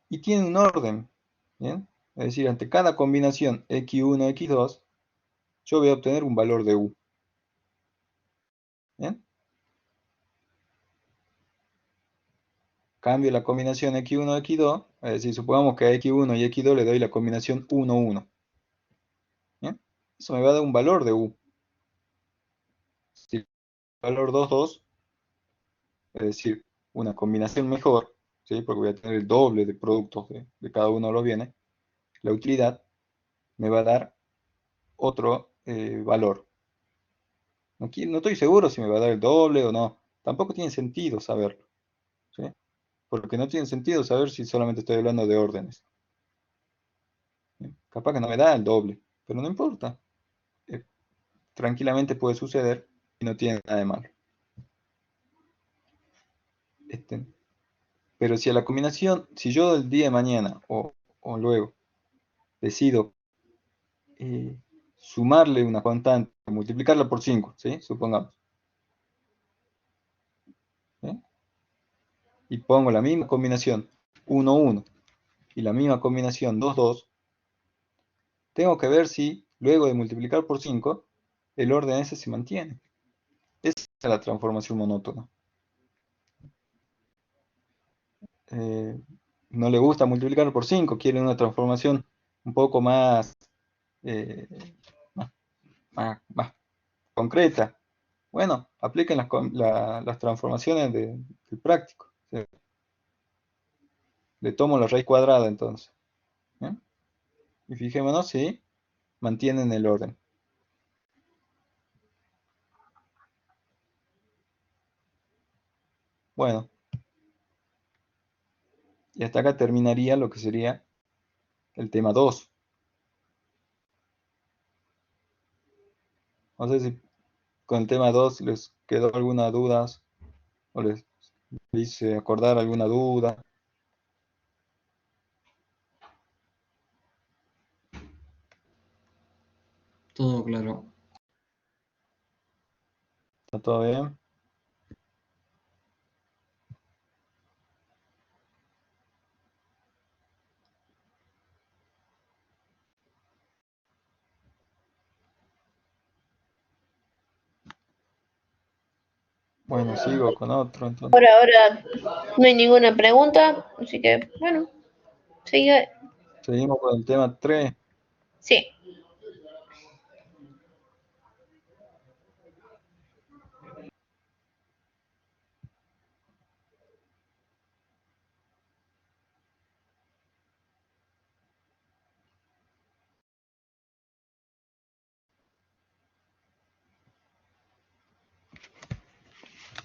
Y tiene un orden, ¿bien? Es decir, ante cada combinación x1, x2, yo voy a obtener un valor de u. ¿Bien? Cambio la combinación x1, x2, es decir, supongamos que a x1 y x2 le doy la combinación 1, 1. ¿Bien? Eso me va a dar un valor de u. Si el valor 2, 2, es decir, una combinación mejor, ¿sí? Porque voy a tener el doble de productos de cada uno de los bienes, la utilidad me va a dar otro valor. No, no estoy seguro si me va a dar el doble o no. Tampoco tiene sentido saberlo, ¿sí? Porque no tiene sentido saber si solamente estoy hablando de órdenes. ¿Sí? Capaz que no me da el doble, pero no importa. Eh, Tranquilamente puede suceder y no tiene nada de malo. Pero si a la combinación, si yo el día de mañana o luego decido sumarle una constante, multiplicarla por 5, ¿sí? Supongamos. ¿Sí? Y pongo la misma combinación 1, 1 y la misma combinación 2, 2, tengo que ver si luego de multiplicar por 5, el orden ese se mantiene. Esa es la transformación monótona. Eh, no le gusta multiplicar por 5, quiere una transformación un poco más, eh, más concreta. Bueno, apliquen las transformaciones del práctico. ¿Sí? Le tomo la raíz cuadrada entonces. ¿Bien? Y fijémonos si mantienen el orden. Bueno, y hasta acá terminaría lo que sería el tema 2. No sé si con el tema 2 les quedó alguna duda o les hice acordar alguna duda. Todo claro. ¿Está todo bien? Bueno, sigo con otro entonces. Por ahora no hay ninguna pregunta, así que bueno, sigue. Seguimos con el tema 3. Sí.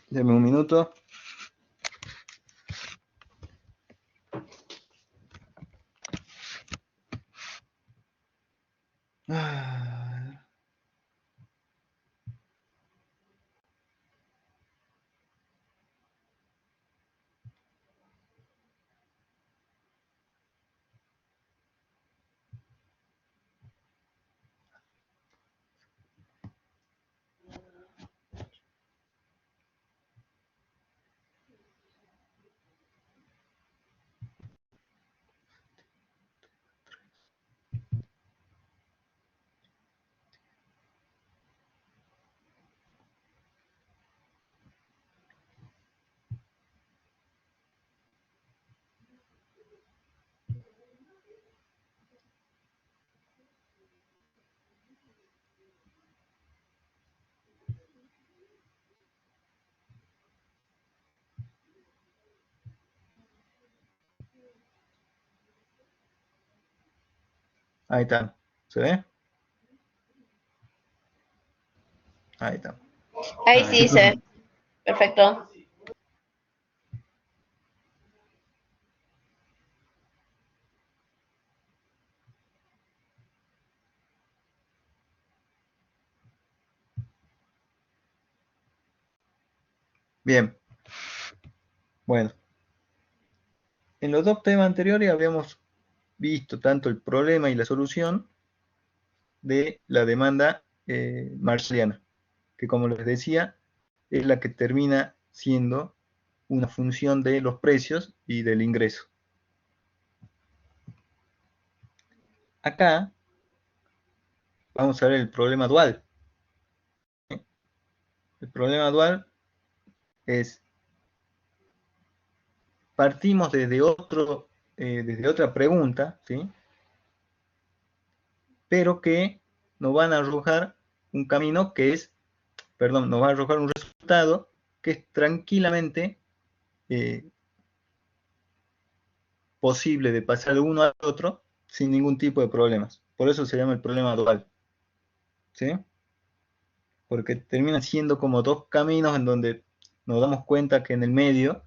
Deme un minuto. Ah, ahí está. ¿Se ve? Ahí está. Ahí sí se ve. Perfecto. Bien. Bueno, en los dos temas anteriores habíamos visto tanto el problema y la solución, de la demanda marshalliana, que como les decía, es la que termina siendo una función de los precios y del ingreso. Acá vamos a ver el problema dual. El problema dual es, partimos desde otra pregunta, ¿sí? Pero que nos van a arrojar un camino que es, perdón, nos va a arrojar un resultado que es tranquilamente posible de pasar de uno al otro sin ningún tipo de problemas. Por eso se llama el problema dual, ¿sí? Porque terminan siendo como dos caminos en donde nos damos cuenta que en el medio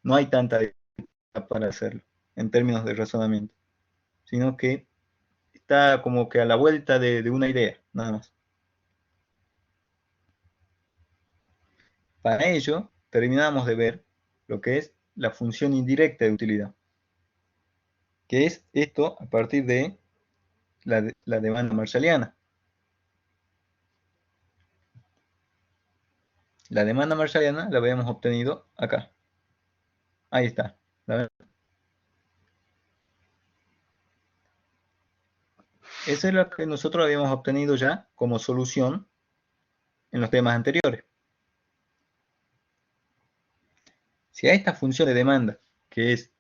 no hay tanta dificultad para hacerlo, en términos de razonamiento, sino que está como que a la vuelta de una idea, nada más. Para ello, terminamos de ver lo que es la función indirecta de utilidad, que es esto a partir de la demanda marshalliana. La demanda marshalliana la habíamos obtenido acá. Ahí está. Esa es la que nosotros habíamos obtenido ya como solución en los temas anteriores. Si a esta función de demanda, que es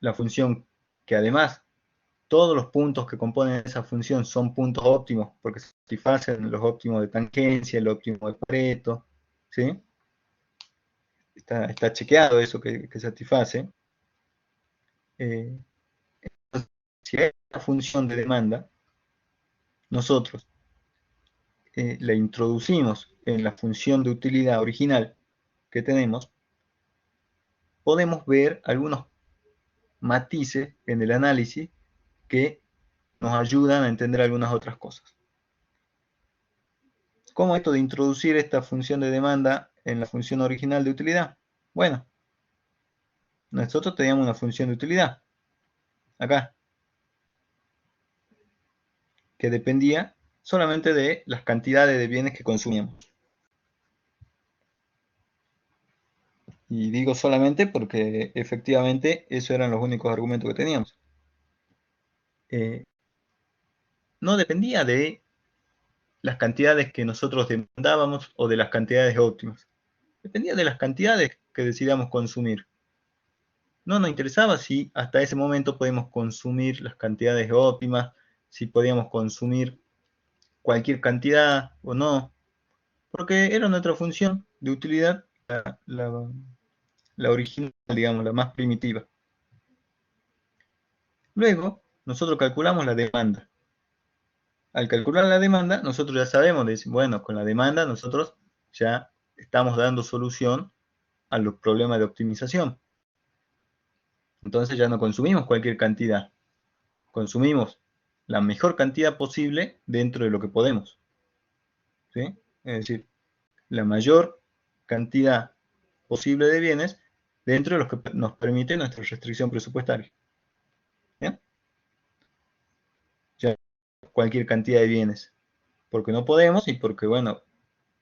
la función que además todos los puntos que componen esa función son puntos óptimos, porque satisfacen los óptimos de tangencia, el óptimo de Pareto, ¿sí? Está chequeado eso que satisface. Si a esta función de demanda nosotros la introducimos en la función de utilidad original que tenemos, podemos ver algunos matices en el análisis que nos ayudan a entender algunas otras cosas. ¿Cómo esto de introducir esta función de demanda en la función original de utilidad? Bueno, nosotros teníamos una función de utilidad, acá, que dependía solamente de las cantidades de bienes que consumíamos. Y digo solamente porque efectivamente esos eran los únicos argumentos que teníamos. No dependía de las cantidades que nosotros demandábamos o de las cantidades óptimas. Dependía de las cantidades que decidamos consumir. No nos interesaba si hasta ese momento podíamos consumir las cantidades óptimas, si podíamos consumir cualquier cantidad o no, porque era nuestra función de utilidad, la original, digamos, la más primitiva. Luego, nosotros calculamos la demanda. Al calcular la demanda, nosotros ya sabemos, bueno, con la demanda nosotros ya estamos dando solución a los problemas de optimización. Entonces ya no consumimos cualquier cantidad, consumimos la mejor cantidad posible dentro de lo que podemos, ¿sí? Es decir, la mayor cantidad posible de bienes dentro de lo que nos permite nuestra restricción presupuestaria. ¿Bien? Ya cualquier cantidad de bienes, porque no podemos y porque, bueno,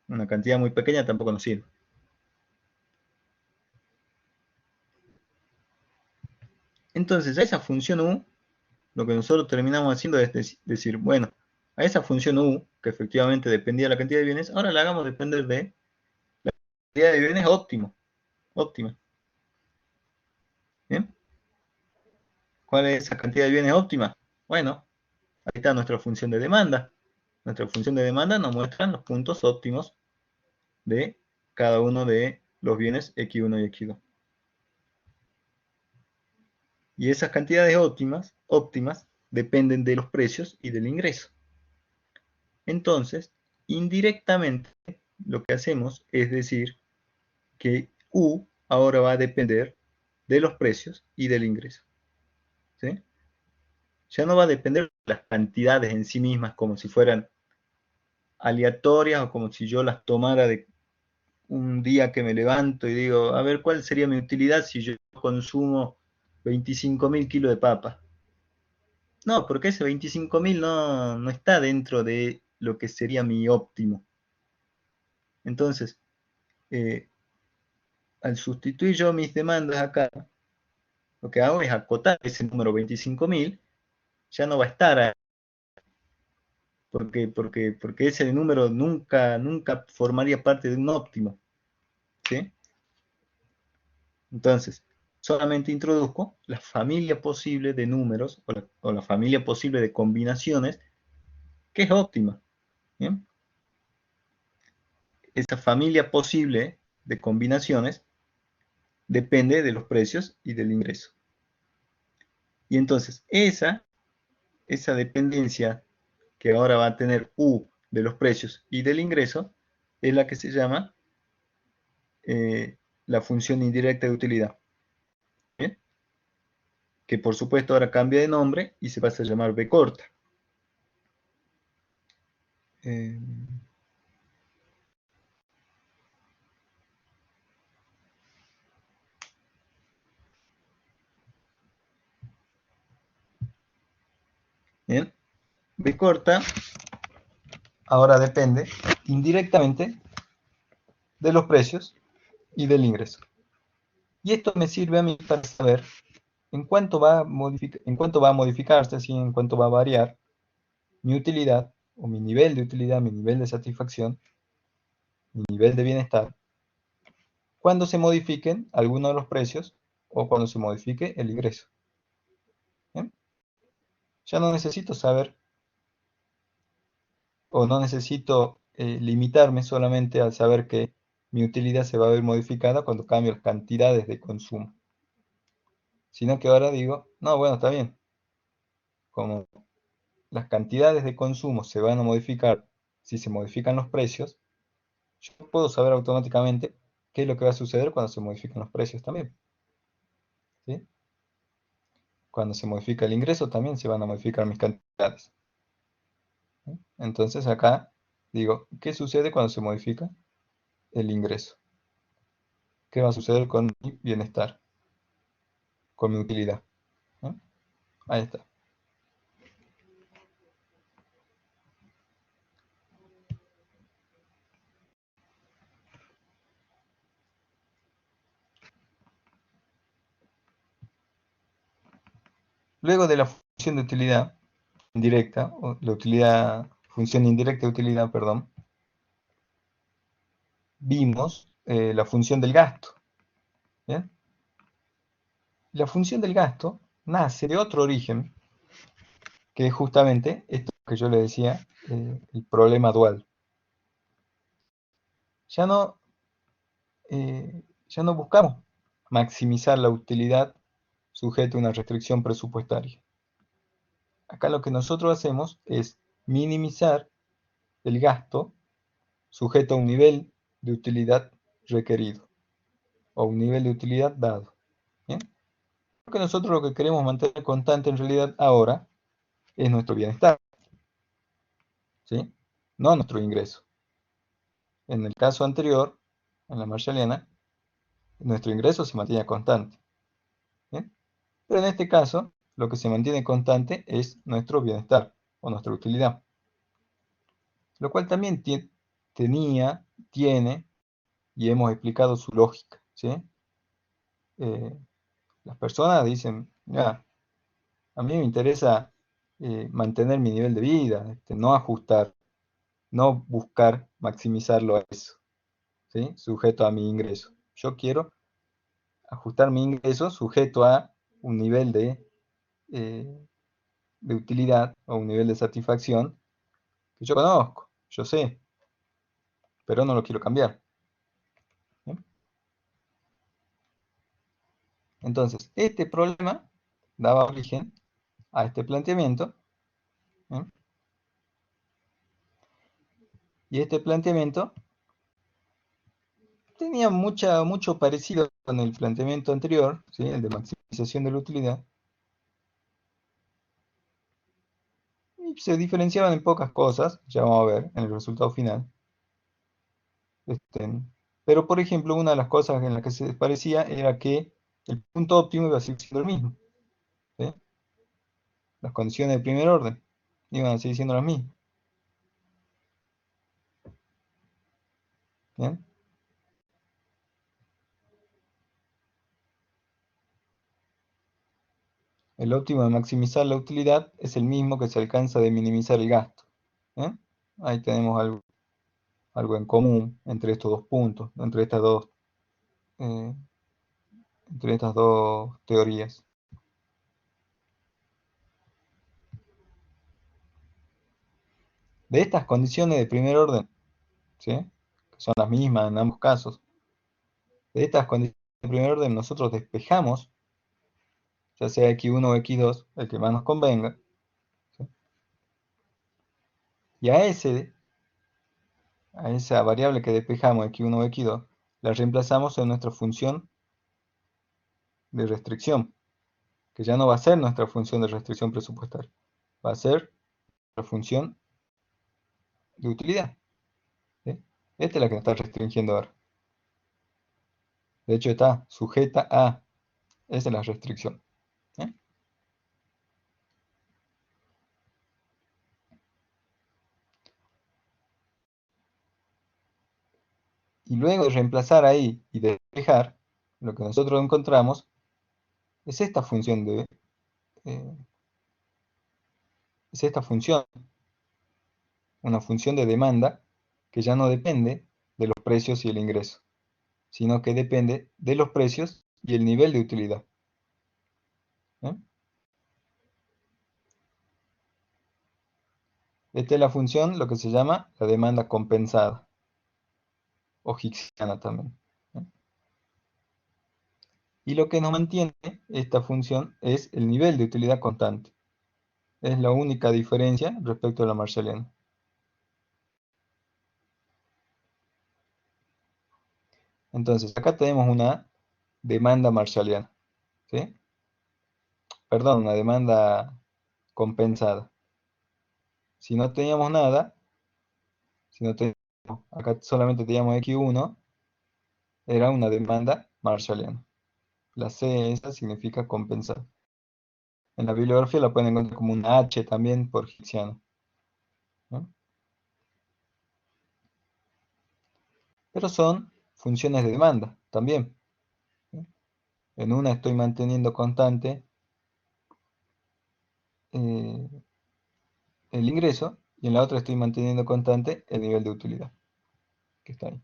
una cantidad muy pequeña tampoco nos sirve. Entonces, a esa función U, lo que nosotros terminamos haciendo es decir, bueno, a esa función U, que efectivamente dependía de la cantidad de bienes, ahora la hagamos depender de la cantidad de bienes óptima. ¿Bien? ¿Cuál es esa cantidad de bienes óptima? Bueno, ahí está nuestra función de demanda. Nuestra función de demanda nos muestra los puntos óptimos de cada uno de los bienes X1 y X2. Y esas cantidades óptimas dependen de los precios y del ingreso. Entonces, indirectamente, lo que hacemos es decir que U ahora va a depender de los precios y del ingreso. ¿Sí? Ya no va a depender de las cantidades en sí mismas como si fueran aleatorias o como si yo las tomara de un día que me levanto y digo, a ver, ¿cuál sería mi utilidad si yo consumo 25.000 kilos de papa? No, porque ese 25.000 no está dentro de lo que sería mi óptimo. Entonces, eh, al sustituir yo mis demandas acá, lo que hago es acotar ese número 25.000, ya no va a estar ahí, porque ese número nunca formaría parte de un óptimo, ¿sí? Entonces, solamente introduzco la familia posible de números o la familia posible de combinaciones que es óptima, ¿bien? Esa familia posible de combinaciones depende de los precios y del ingreso. Y entonces, esa dependencia que ahora va a tener U de los precios y del ingreso es la que se llama la función indirecta de utilidad. ¿Bien? Que por supuesto ahora cambia de nombre y se pasa a llamar B corta. Eh, ¿Bien? B corta ahora depende indirectamente de los precios y del ingreso. Y esto me sirve a mí para saber en cuánto va a modificarse, ¿sí? En cuánto va a variar mi utilidad, o mi nivel de utilidad, mi nivel de satisfacción, mi nivel de bienestar, cuando se modifiquen algunos de los precios o cuando se modifique el ingreso. ¿Bien? Ya no necesito saber o no necesito limitarme solamente al saber que mi utilidad se va a ver modificada cuando cambio las cantidades de consumo, sino que ahora digo, no, bueno, está bien, como las cantidades de consumo se van a modificar si se modifican los precios, yo puedo saber automáticamente qué es lo que va a suceder cuando se modifican los precios también, ¿sí? Cuando se modifica el ingreso también se van a modificar mis cantidades, ¿sí? Entonces acá digo, ¿qué sucede cuando se modifica el ingreso? ¿Qué va a suceder con mi bienestar? Con mi utilidad, ¿no? Ahí está. Luego de la función de utilidad indirecta, o la función indirecta de utilidad, perdón, vimos la función del gasto. ¿Bien? La función del gasto nace de otro origen, que es justamente esto que yo le decía, el problema dual. Ya no, ya no buscamos maximizar la utilidad sujeto a una restricción presupuestaria. Acá lo que nosotros hacemos es minimizar el gasto sujeto a un nivel de utilidad requerido o un nivel de utilidad dado. ¿Bien? Porque nosotros lo que queremos mantener constante en realidad ahora es nuestro bienestar, ¿sí? No nuestro ingreso. En el caso anterior, en la marshalliana, nuestro ingreso se mantiene constante, ¿bien? Pero en este caso, lo que se mantiene constante es nuestro bienestar o nuestra utilidad. Lo cual también tiene, y hemos explicado su lógica, ¿sí? Las personas dicen, ya, a mí me interesa mantener mi nivel de vida, no ajustar, no buscar maximizarlo a eso, ¿sí? Sujeto a mi ingreso. Yo quiero ajustar mi ingreso sujeto a un nivel eh, de utilidad o un nivel de satisfacción que yo conozco, yo sé, pero no lo quiero cambiar. ¿Bien? Entonces, este problema daba origen a este planteamiento, ¿bien? Y este planteamiento tenía mucho parecido con el planteamiento anterior, ¿sí? El de maximización de la utilidad, y se diferenciaban en pocas cosas, ya vamos a ver en el resultado final. Pero, por ejemplo, una de las cosas en las que se parecía era que el punto óptimo iba a seguir siendo el mismo, ¿sí? las condiciones de primer orden iban a seguir siendo las mismas. ¿Bien? El óptimo de maximizar la utilidad es el mismo que se alcanza de minimizar el gasto. ¿Bien? Ahí tenemos algo en común entre estos dos puntos, eh, entre estas dos teorías. De estas condiciones de primer orden, ¿sí?, que son las mismas en ambos casos, de estas condiciones de primer orden nosotros despejamos, ya sea x1 o x2, el que más nos convenga, ¿sí?, y a esa variable que despejamos, x1 o x2, la reemplazamos en nuestra función de restricción, que ya no va a ser nuestra función de restricción presupuestaria, va a ser la función de utilidad, ¿sí? Esta es la que nos está restringiendo ahora. De hecho está sujeta a, esa es la restricción, ¿sí? Y luego de reemplazar ahí y de despejar, lo que nosotros encontramos es esta función es esta función, una función de demanda que ya no depende de los precios y el ingreso, sino que depende de los precios y el nivel de utilidad. ¿Eh? Esta es la función, lo que se llama la demanda compensada, o hicksiana también. ¿Eh? Y lo que nos mantiene esta función es el nivel de utilidad constante. Es la única diferencia respecto a la marshalliana. Entonces, acá tenemos una demanda marshalliana, ¿sí? Perdón, una demanda compensada. Si no teníamos nada, acá solamente teníamos x1, era una demanda marshalliana. La C esa significa compensar. En la bibliografía la pueden encontrar como una H también por hicksiano, ¿no? Pero son funciones de demanda también, ¿sí? En una estoy manteniendo constante el ingreso y en la otra estoy manteniendo constante el nivel de utilidad que está ahí.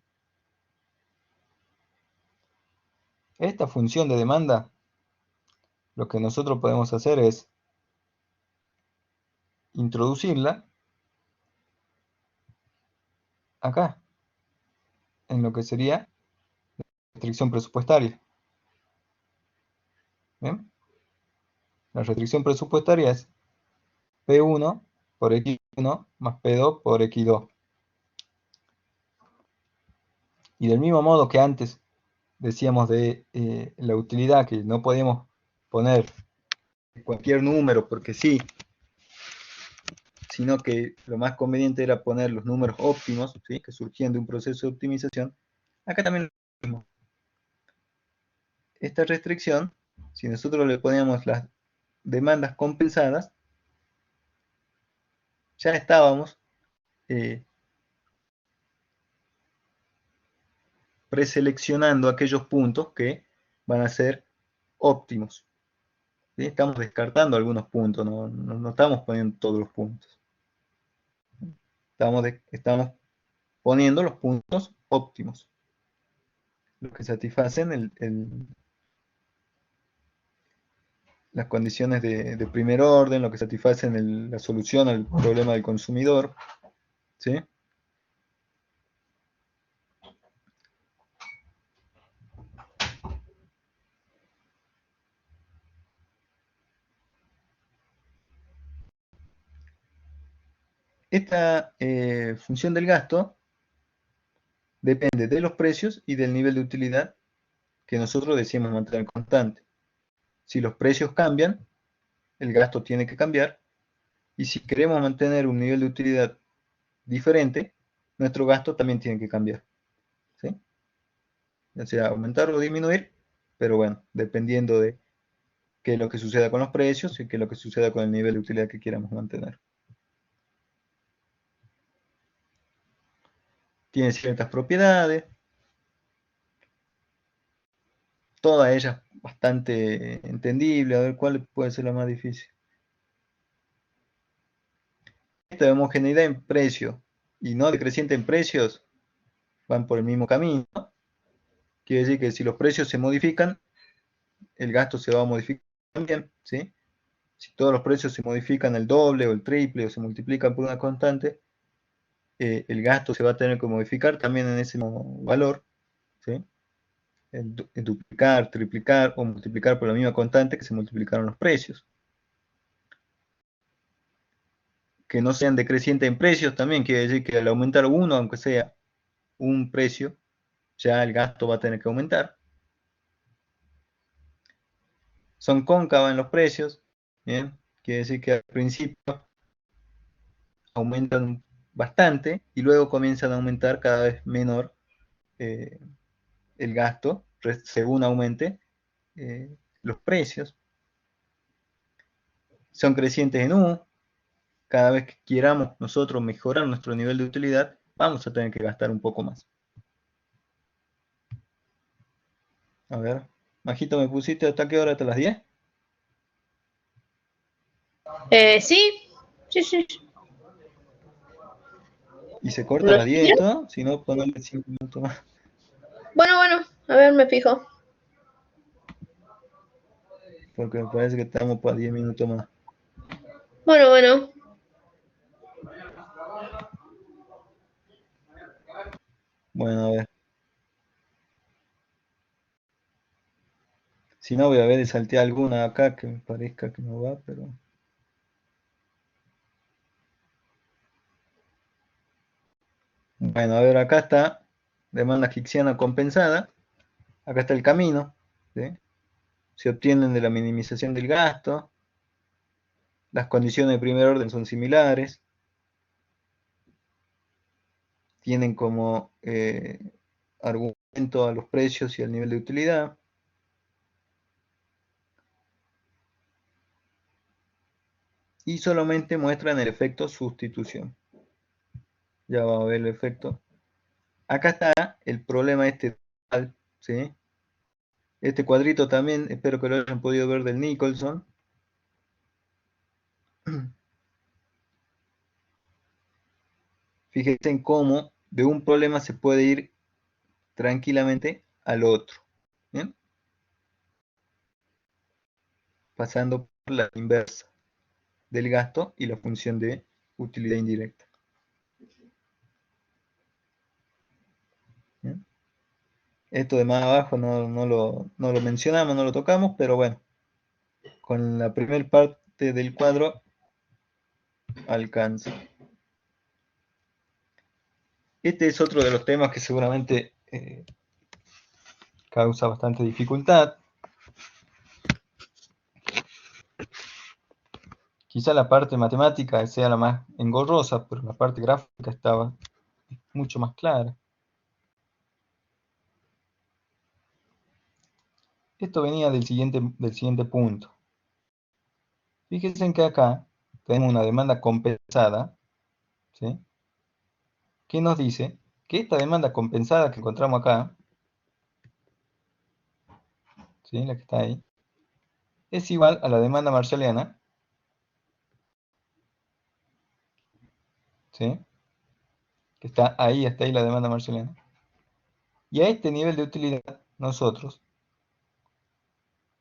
Esta función de demanda, lo que nosotros podemos hacer es introducirla acá, en lo que sería restricción presupuestaria. ¿Bien? La restricción presupuestaria es P1 por X1 más P2 por X2. Y del mismo modo que antes decíamos de la utilidad, que no podíamos poner cualquier número porque sí, sino que lo más conveniente era poner los números óptimos, ¿sí?, que surgían de un proceso de optimización. Acá también lo mismo. Esta restricción, si nosotros le poníamos las demandas compensadas, ya estábamos preseleccionando aquellos puntos que van a ser óptimos, ¿sí? Estamos descartando algunos puntos, no estamos poniendo todos los puntos. Estamos poniendo los puntos óptimos, los que satisfacen las condiciones de primer orden, lo que satisfacen la solución al problema del consumidor, ¿sí? Esta función del gasto depende de los precios y del nivel de utilidad que nosotros decimos mantener constante. Si los precios cambian, el gasto tiene que cambiar, y si queremos mantener un nivel de utilidad diferente, nuestro gasto también tiene que cambiar, ¿sí? Ya sea aumentar o disminuir, pero bueno, dependiendo de qué es lo que suceda con los precios y qué es lo que suceda con el nivel de utilidad que quieramos mantener. Tiene ciertas propiedades, todas ellas bastante entendibles. A ver cuál puede ser la más difícil. Esta de homogeneidad en precio y no decreciente en precios van por el mismo camino. Quiere decir que si los precios se modifican, el gasto se va a modificar también, ¿sí? Si todos los precios se modifican el doble o el triple o se multiplican por una constante, el gasto se va a tener que modificar también en ese mismo valor, ¿sí? Duplicar, triplicar o multiplicar por la misma constante que se multiplicaron los precios. Que no sean decrecientes en precios también quiere decir que al aumentar uno, aunque sea un precio, ya el gasto va a tener que aumentar. Son cóncavas en los precios, ¿bien? Quiere decir que al principio aumentan bastante y luego comienzan a aumentar cada vez menor el gasto según aumente los precios. Son crecientes en U. Cada vez que queramos nosotros mejorar nuestro nivel de utilidad, vamos a tener que gastar un poco más. A ver, Majito, ¿me pusiste hasta qué hora? ¿Hasta las 10? Sí, sí, sí. Y se corta a las 10 esto, si no, ponerle 5 minutos más. Bueno, a ver, me fijo. Porque me parece que estamos para 10 minutos más. Bueno. Bueno, a ver. Si no, voy a ver de saltear alguna acá que me parezca que no va, pero... Bueno, a ver, acá está demanda hicksiana compensada. Acá está el camino, ¿sí? Se obtienen de la minimización del gasto. Las condiciones de primer orden son similares. Tienen como argumento a los precios y al nivel de utilidad. Y solamente muestran el efecto sustitución. Ya va a ver el efecto. Acá está el problema este, ¿sí? Este cuadrito también, espero que lo hayan podido ver del Nicholson. Fíjense en cómo de un problema se puede ir tranquilamente al otro, ¿bien? Pasando por la inversa del gasto y la función de utilidad indirecta. ¿Bien? Esto de más abajo no lo mencionamos, no lo tocamos, pero bueno, con la primera parte del cuadro alcanza. Este es otro de los temas que seguramente causa bastante dificultad. Quizá la parte matemática sea la más engorrosa, pero la parte gráfica estaba mucho más clara. Esto venía del siguiente punto. Fíjense en que acá tenemos una demanda compensada, ¿sí? Que nos dice que esta demanda compensada que encontramos acá, ¿sí? La que está ahí, es igual a la demanda marshalliana, ¿sí? Que está ahí la demanda marshalliana. Y a este nivel de utilidad, nosotros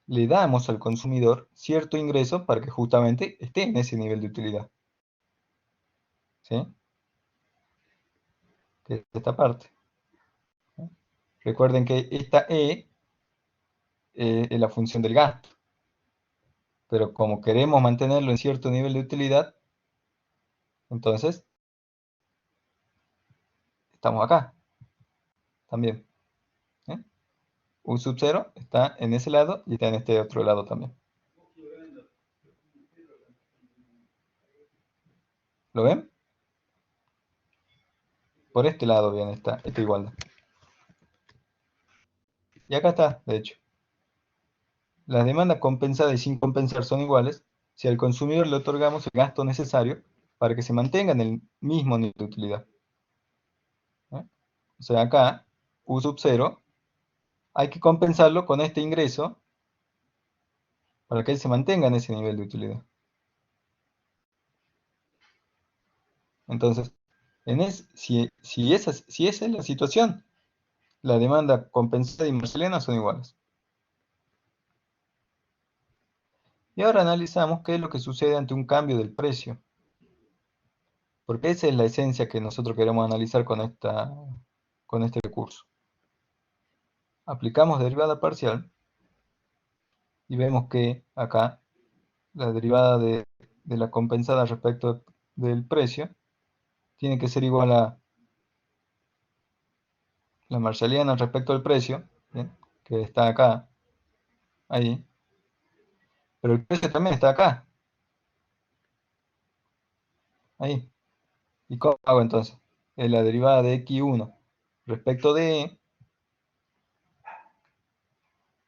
le damos al consumidor cierto ingreso para que justamente esté en ese nivel de utilidad. ¿Sí? Que es esta parte. ¿Sí? Recuerden que esta E es la función del gasto. Pero como queremos mantenerlo en cierto nivel de utilidad, entonces estamos acá también. ¿Sí? U sub 0 está en ese lado y está en este otro lado también. ¿Lo ven? Por este lado viene esta igualdad. Y acá está, de hecho. las demandas compensadas y sin compensar son iguales si al consumidor le otorgamos el gasto necesario para que se mantenga en el mismo nivel de utilidad. ¿Eh? O sea, acá, U sub 0, hay que compensarlo con este ingreso para que él se mantenga en ese nivel de utilidad. Entonces, si esa es la situación, la demanda compensada y marshaliana son iguales. Y ahora analizamos qué es lo que sucede ante un cambio del precio. Porque esa es la esencia que nosotros queremos analizar con este recurso. Aplicamos derivada parcial y vemos que acá la derivada de la compensada respecto del precio tiene que ser igual a la marshalliana respecto al precio, ¿bien? Que está acá, ahí, pero el precio también está acá, ahí. ¿Y cómo hago entonces? Es la derivada de x1 respecto de E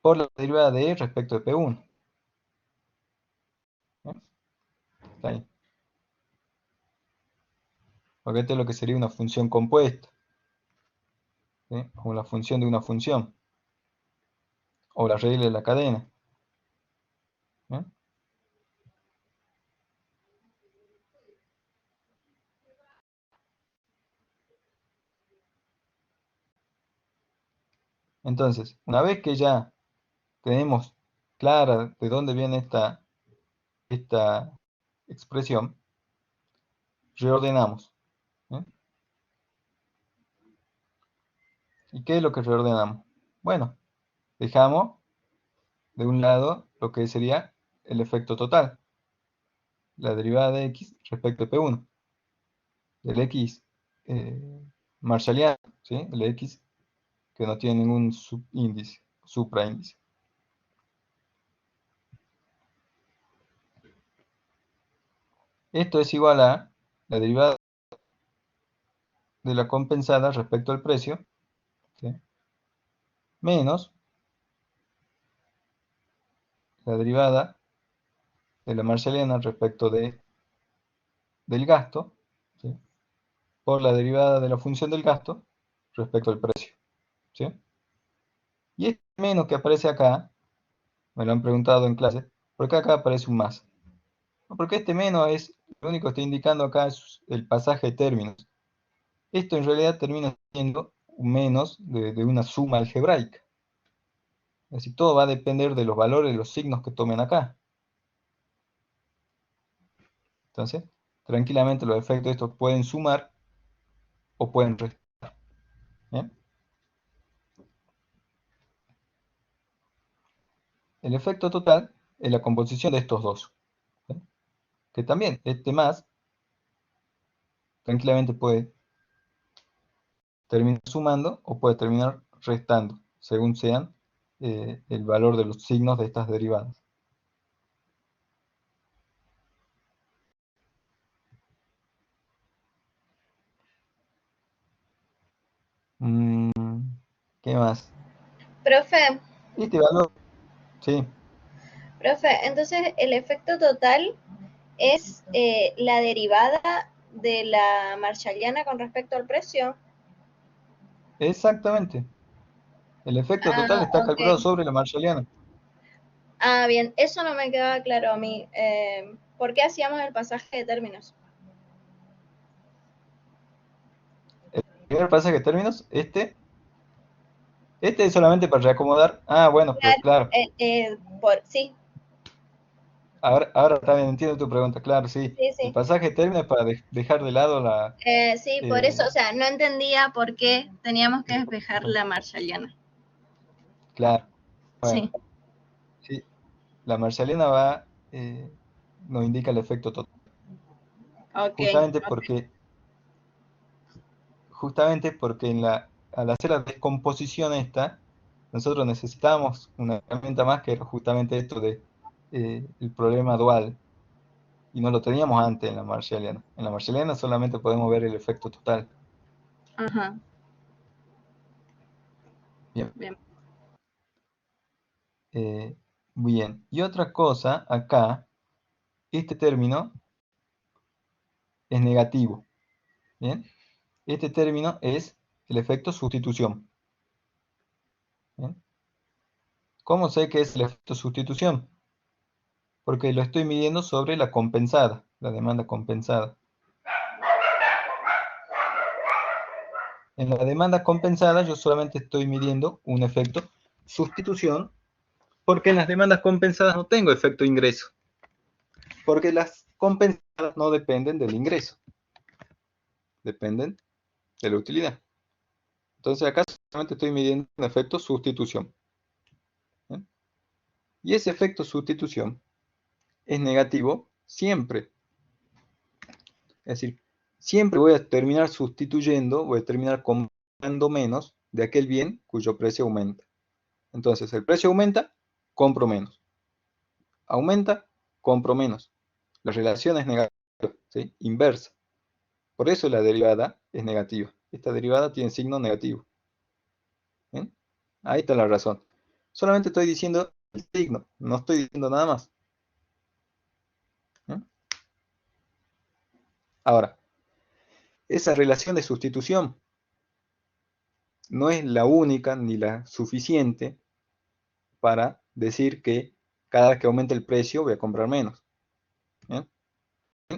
por la derivada de E respecto de P1. ¿Bien? Está ahí. Porque esto es lo que sería una función compuesta, ¿sí? O la función de una función, o la regla de la cadena. ¿Bien? Entonces, una vez que ya tenemos clara de dónde viene esta expresión, reordenamos. ¿Eh? ¿Y qué es lo que reordenamos? Bueno, dejamos de un lado lo que sería el efecto total, la derivada de x respecto de P1, del x marshalliano, ¿sí? El x que no tiene ningún subíndice, supraíndice. Esto es igual a la derivada de la compensada respecto al precio, ¿sí? Menos la derivada de la marshalliana respecto del gasto, ¿sí? Por la derivada de la función del gasto respecto al precio, ¿sí? Y este menos que aparece acá, me lo han preguntado en clase, ¿por qué acá aparece un más? Porque este menos es, lo único que está indicando acá es el pasaje de términos. Esto en realidad termina siendo un menos de una suma algebraica. Es decir, todo va a depender de los valores de los signos que tomen acá. Entonces, tranquilamente los efectos de estos pueden sumar o pueden restar. ¿Bien? El efecto total es la composición de estos dos. ¿Sí? Que también, este más, tranquilamente puede terminar sumando o puede terminar restando, según sean el valor de los signos de estas derivadas. Mm, ¿Qué más? Profe, Este valor, sí, entonces el efecto total es la derivada de la marshalliana con respecto al precio. exactamente. El efecto total Ah, está calculado ok. sobre la marshalliana. Ah, bien, eso no me quedaba claro a mí. ¿Por qué hacíamos el pasaje de términos? El primer pasaje de términos, este es solamente para reacomodar. Ah, bueno, pero Claro, claro. sí, Ahora también entiendo tu pregunta, claro, sí. sí, El sí. pasaje de términos es para dejar de lado la... Sí, por eso, eh, o sea, no entendía por qué teníamos que despejar la marshalliana. claro, bueno, Sí, sí. La marshalliana va, nos indica el efecto total. ok, Justamente ok. porque, al hacer la descomposición esta, nosotros necesitamos una herramienta más que era justamente esto de el problema dual. Y no lo teníamos antes en la marshalliana. En la marshalliana solamente podemos ver el efecto total. Ajá, Bien. bien. Eh, Bien, y otra cosa, acá, este término es negativo. Bien, este término es el efecto sustitución. Bien. ¿Cómo sé que es el efecto sustitución? Porque lo estoy midiendo sobre la compensada, la demanda compensada. En la demanda compensada yo solamente estoy midiendo un efecto sustitución, porque en las demandas compensadas no tengo efecto ingreso, porque las compensadas no dependen del ingreso, dependen de la utilidad. Entonces acá solamente estoy midiendo un efecto sustitución. ¿Bien? Y ese efecto sustitución es negativo siempre. Es decir, siempre voy a terminar sustituyendo, voy a terminar comprando menos de aquel bien cuyo precio aumenta. Entonces el precio aumenta, compro menos. Aumenta, compro menos. La relación es negativa, ¿sí? Inversa. Por eso la derivada es negativa. Esta derivada tiene signo negativo. ¿Bien? Ahí está la razón. Solamente estoy diciendo el signo, no estoy diciendo nada más. ¿Bien? Ahora, esa relación de sustitución no es la única ni la suficiente para decir que cada vez que aumente el precio voy a comprar menos. ¿Bien?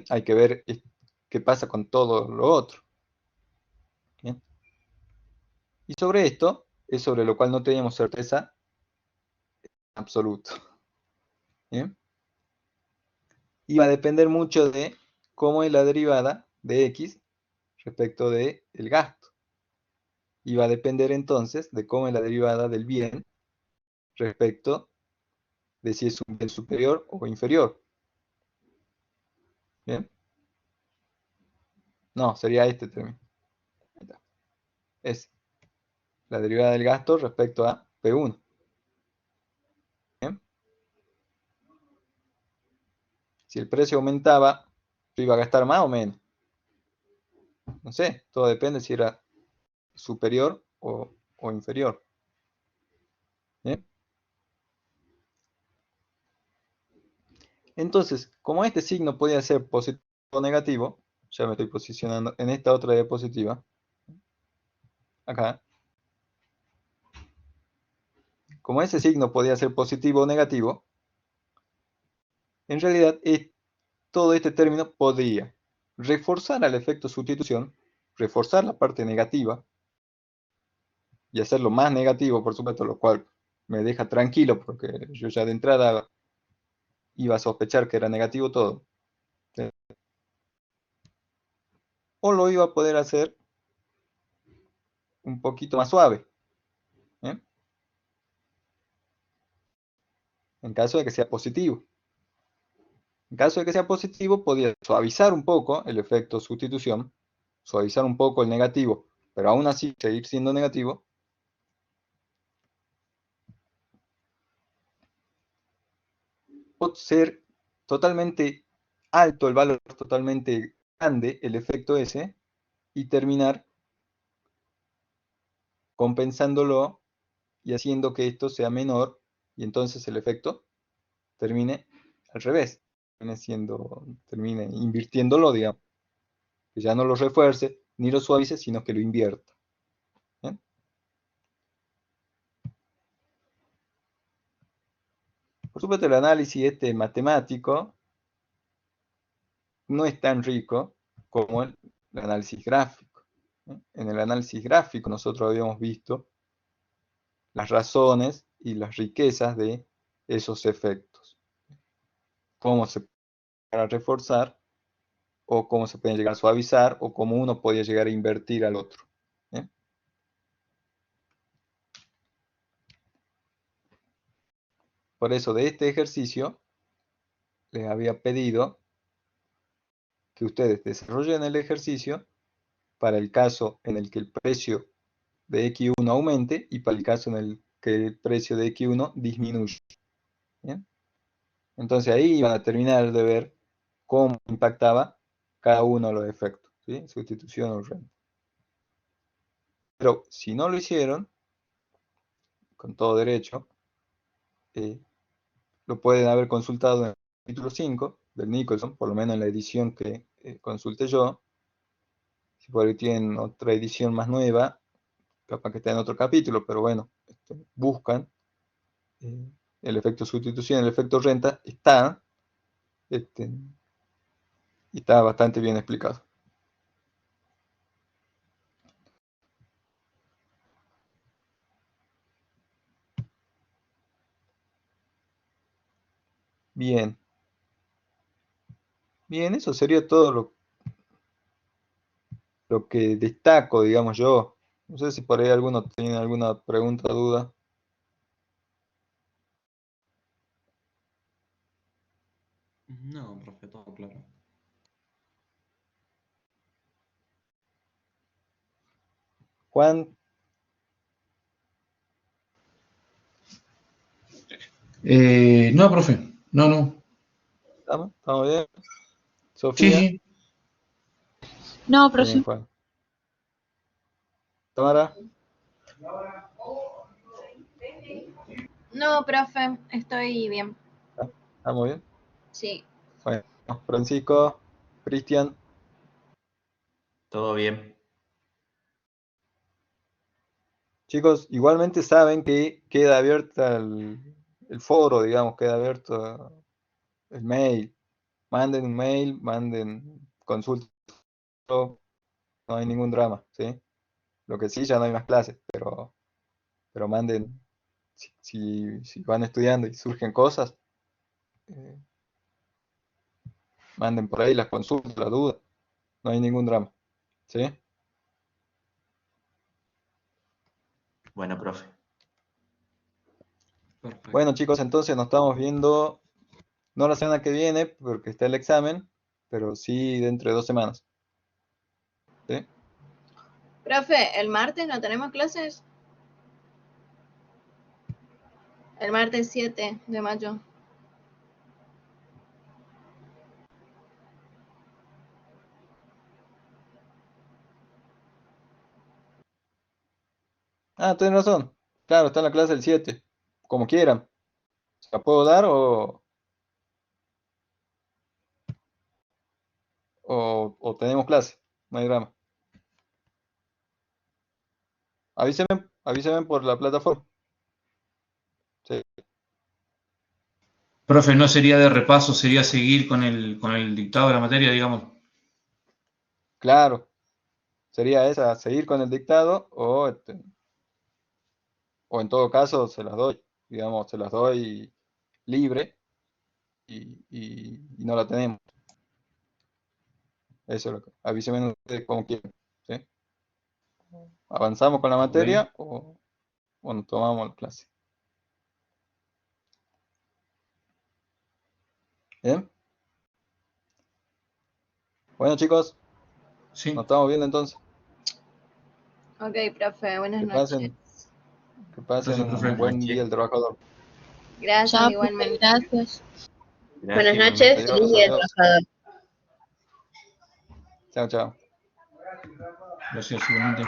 Hay que ver qué pasa con todo lo otro. ¿Bien? Y sobre esto es sobre lo cual no tenemos certeza absoluta. ¿Bien? Y va a depender mucho de cómo es la derivada de x respecto del gasto. Y va a depender entonces de cómo es la derivada del bien respecto de si es un bien superior o inferior. ¿Bien? No, sería este término. Es la derivada del gasto respecto a P1. ¿Bien? Si el precio aumentaba, yo iba a gastar más o menos. No sé, todo depende si era superior o inferior. ¿Bien? Entonces, como este signo podía ser positivo o negativo, ya me estoy posicionando en esta otra diapositiva, acá, como ese signo podía ser positivo o negativo, en realidad todo este término podría reforzar al efecto sustitución, reforzar la parte negativa y hacerlo más negativo, por supuesto, lo cual me deja tranquilo porque yo ya de entrada iba a sospechar que era negativo todo. O lo iba a poder hacer un poquito más suave, ¿eh? En caso de que sea positivo. En caso de que sea positivo, podría suavizar un poco el efecto sustitución, suavizar un poco el negativo, pero aún así seguir siendo negativo. O ser totalmente alto el valor, totalmente grande el efecto ese, y terminar compensándolo y haciendo que esto sea menor, y entonces el efecto termine al revés, termine invirtiéndolo, digamos, que ya no lo refuerce ni lo suavice, sino que lo invierta. ¿Bien? Por supuesto, el análisis este matemático no es tan rico como el análisis gráfico. En el análisis gráfico nosotros habíamos visto las razones y las riquezas de esos efectos. Cómo se puede reforzar, o cómo se puede llegar a suavizar, o cómo uno podía llegar a invertir al otro. ¿Bien? Por eso de este ejercicio les había pedido que ustedes desarrollen el ejercicio para el caso en el que el precio de X1 aumente y para el caso en el que el precio de X1 disminuya. ¿Bien? Entonces ahí iban a terminar de ver cómo impactaba cada uno de los efectos, ¿sí? Sustitución o renta. Pero si no lo hicieron, con todo derecho, lo pueden haber consultado en el capítulo 5 del Nicholson, por lo menos en la edición que consulté yo. Si por ahí tienen otra edición más nueva, capaz que está en otro capítulo, pero bueno, buscan el efecto sustitución, el efecto renta, está, y está bastante bien explicado. Bien. Bien, eso sería todo lo que destaco, digamos yo. No sé si por ahí alguno tiene alguna pregunta o duda. No, profe, todo claro. Juan, No, profe, no. ¿estamos? ¿Estamos bien? Sí, Sofía, sí. No, bien, profe. Juan. Tamara, No, profe, estoy bien. ¿estamos bien? Sí. Bueno, Francisco, Cristian, Todo bien. chicos, igualmente saben que queda abierta el foro, digamos, queda abierto el mail. Manden un mail, manden consulta, no hay ningún drama, ¿sí? Lo que sí, ya no hay más clases, pero manden, si van estudiando y surgen cosas, eh, manden por ahí las consultas, las dudas, no hay ningún drama, ¿sí? Bueno, profe. Perfecto. Bueno, chicos, entonces nos estamos viendo, no la semana que viene, porque está el examen, pero sí dentro de 2 semanas, ¿sí? Profe, ¿el martes no tenemos clases? El martes 7 de mayo. Ah, tienen razón, claro, está en la clase del 7, como quieran, ¿se la puedo dar o tenemos clase? No hay drama. Avísenme por la plataforma. Sí, Profe, no sería de repaso, sería seguir con el dictado de la materia, digamos. claro, sería esa, seguir con el dictado o en todo caso se las doy, digamos, se las doy libre y no la tenemos. Eso es lo que, avísenme ustedes como quieran, ¿sí? ¿Avanzamos con la Ok. materia o nos tomamos la clase? ¿Bien? Bueno, chicos, nos Sí. estamos viendo entonces. Ok, profe, buenas Que noches. pasen, que pasen Gracias, un profe. buen día Noche. el trabajador. Gracias Chao, profe, igualmente. gracias. Buenas Gracias noches, igualmente. feliz Adiós, día del adiós. trabajador. Chao, chao. Gracias igualmente.